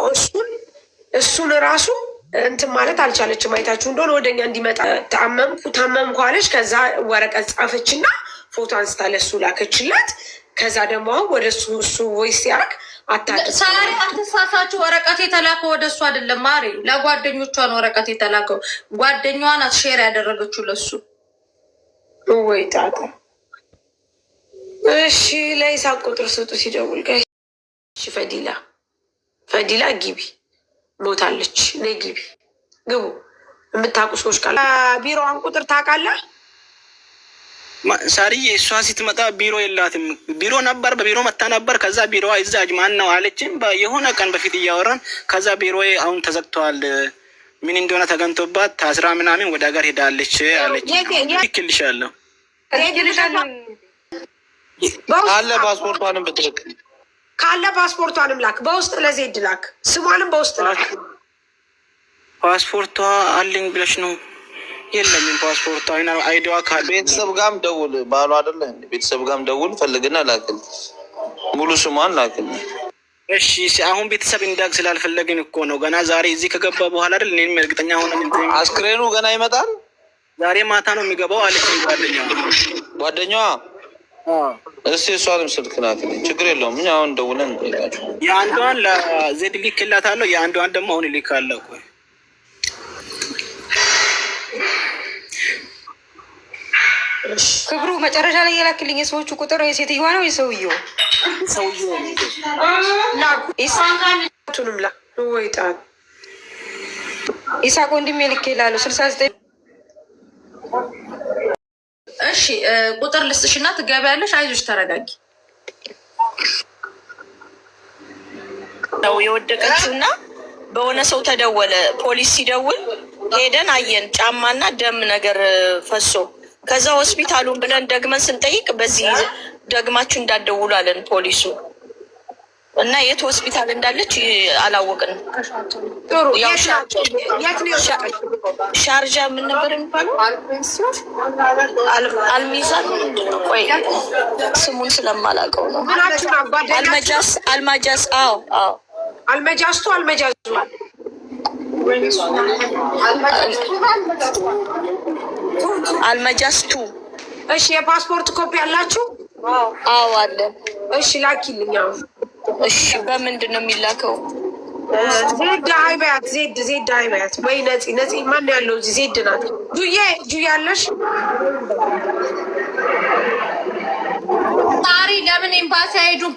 እሱን ራሱ እንትን ማለት አልቻለችም። አይታችሁ እንደሆነ ወደኛ እንዲመጣ ታመምኩ አለች። ከዛ ወረቀት ጻፈችና ፎቶ አንስታ ለሱ ላከችላት። ከዛ ደግሞ አሁን ወደ እሱ ወይስ ያርግ ሳሪ አትሳሳችሁ። ወረቀት የተላከው ወደ እሱ አይደለም ማሪ፣ ለጓደኞቿ ነው ወረቀት የተላከው። ጓደኛዋ ናት ሼር ያደረገችው ለሱ። ወይ ጣጣ። እሺ ለይሳቅ ቁጥር ስጡ ሲደውል። እሺ ፈዲላ ግቢ ሞታለች። ነይ ግቢ ግቡ። የምታውቁ ሰዎች ቃል ቢሮዋን ቁጥር ታውቃለህ? ሳሪዬ እሷ ስትመጣ ቢሮ የላትም። ቢሮ ነበር፣ በቢሮ መታ ነበር። ከዛ ቢሮዋ ይዛጅ ማን ነው አለችም። የሆነ ቀን በፊት እያወራን ከዛ ቢሮዬ አሁን ተዘግተዋል፣ ምን እንደሆነ ተገንቶባት ታስራ ምናምን ወደ ሀገር ሄዳለች አለች። ይክልሻለሁ ካለ ፓስፖርቷንም ብትልክ ካለ ፓስፖርቷንም ላክ፣ በውስጥ ለዜድ ላክ፣ ስሟንም በውስጥ ላክ። ፓስፖርቷ አለኝ ብለሽ ነው? የለኝም ፓስፖርቷ። አይዲዋ ካለ ቤተሰብ ጋርም ደውል፣ ባሏ አይደለ? ቤተሰብ ጋርም ደውል ፈልግና ላክል፣ ሙሉ ስሟን ላክል። እሺ አሁን ቤተሰብ እንዳግ ስላልፈለግን እኮ ነው። ገና ዛሬ እዚህ ከገባ በኋላ አይደል? እኔም እርግጠኛ ሆነ አስክሬኑ ገና ይመጣል። ዛሬ ማታ ነው የሚገባው አለች ጓደኛዋ። እስቲ እሷንም ስልክ ላክልኝ፣ ችግር የለውም። እኛ አሁን ደውለን እንጠይቃቸው። የአንዷን ለዜድ ልክላታለሁ፣ የአንዷን ደግሞ አሁን ልካለሁ። ክብሩ መጨረሻ ላይ የላክልኝ የሰዎቹ ቁጥር የሴትዮዋ ነው የሰውየው? ኢሳቅ ወንድሜ ልክ ይላሉ 69። እሺ ቁጥር ልስጥሽና ትገቢያለሽ። አይዞሽ ተረጋጊ። ነው የወደቀችው እና በሆነ ሰው ተደወለ። ፖሊስ ሲደውል ሄደን አየን ጫማና ደም ነገር ፈሶ። ከዛ ሆስፒታሉን ብለን ደግመን ስንጠይቅ በዚህ ደግማችሁ እንዳትደውሉ አለን ፖሊሱ። እና የት ሆስፒታል እንዳለች አላወቅንም። ሻርጃ ምን ነበር የሚባለው? አልሚዛን ቆይ ስሙን ስለማላውቀው ነው። አልማጃስ አዎ አልመጃስቱ አልመጃስቱ። እሺ የፓስፖርት ኮፒ አላችሁ? አዎ አለ። እሺ ላኪልኝ። እሺ በምንድን ነው የሚላከው? ዜድ አይበያት ወይ ነፂ ማን ያለው እዚህ? ዜድ ናት። ጁዬ አለሽ? ሳሪ ለምን ኤምባሲ አይሄዱም?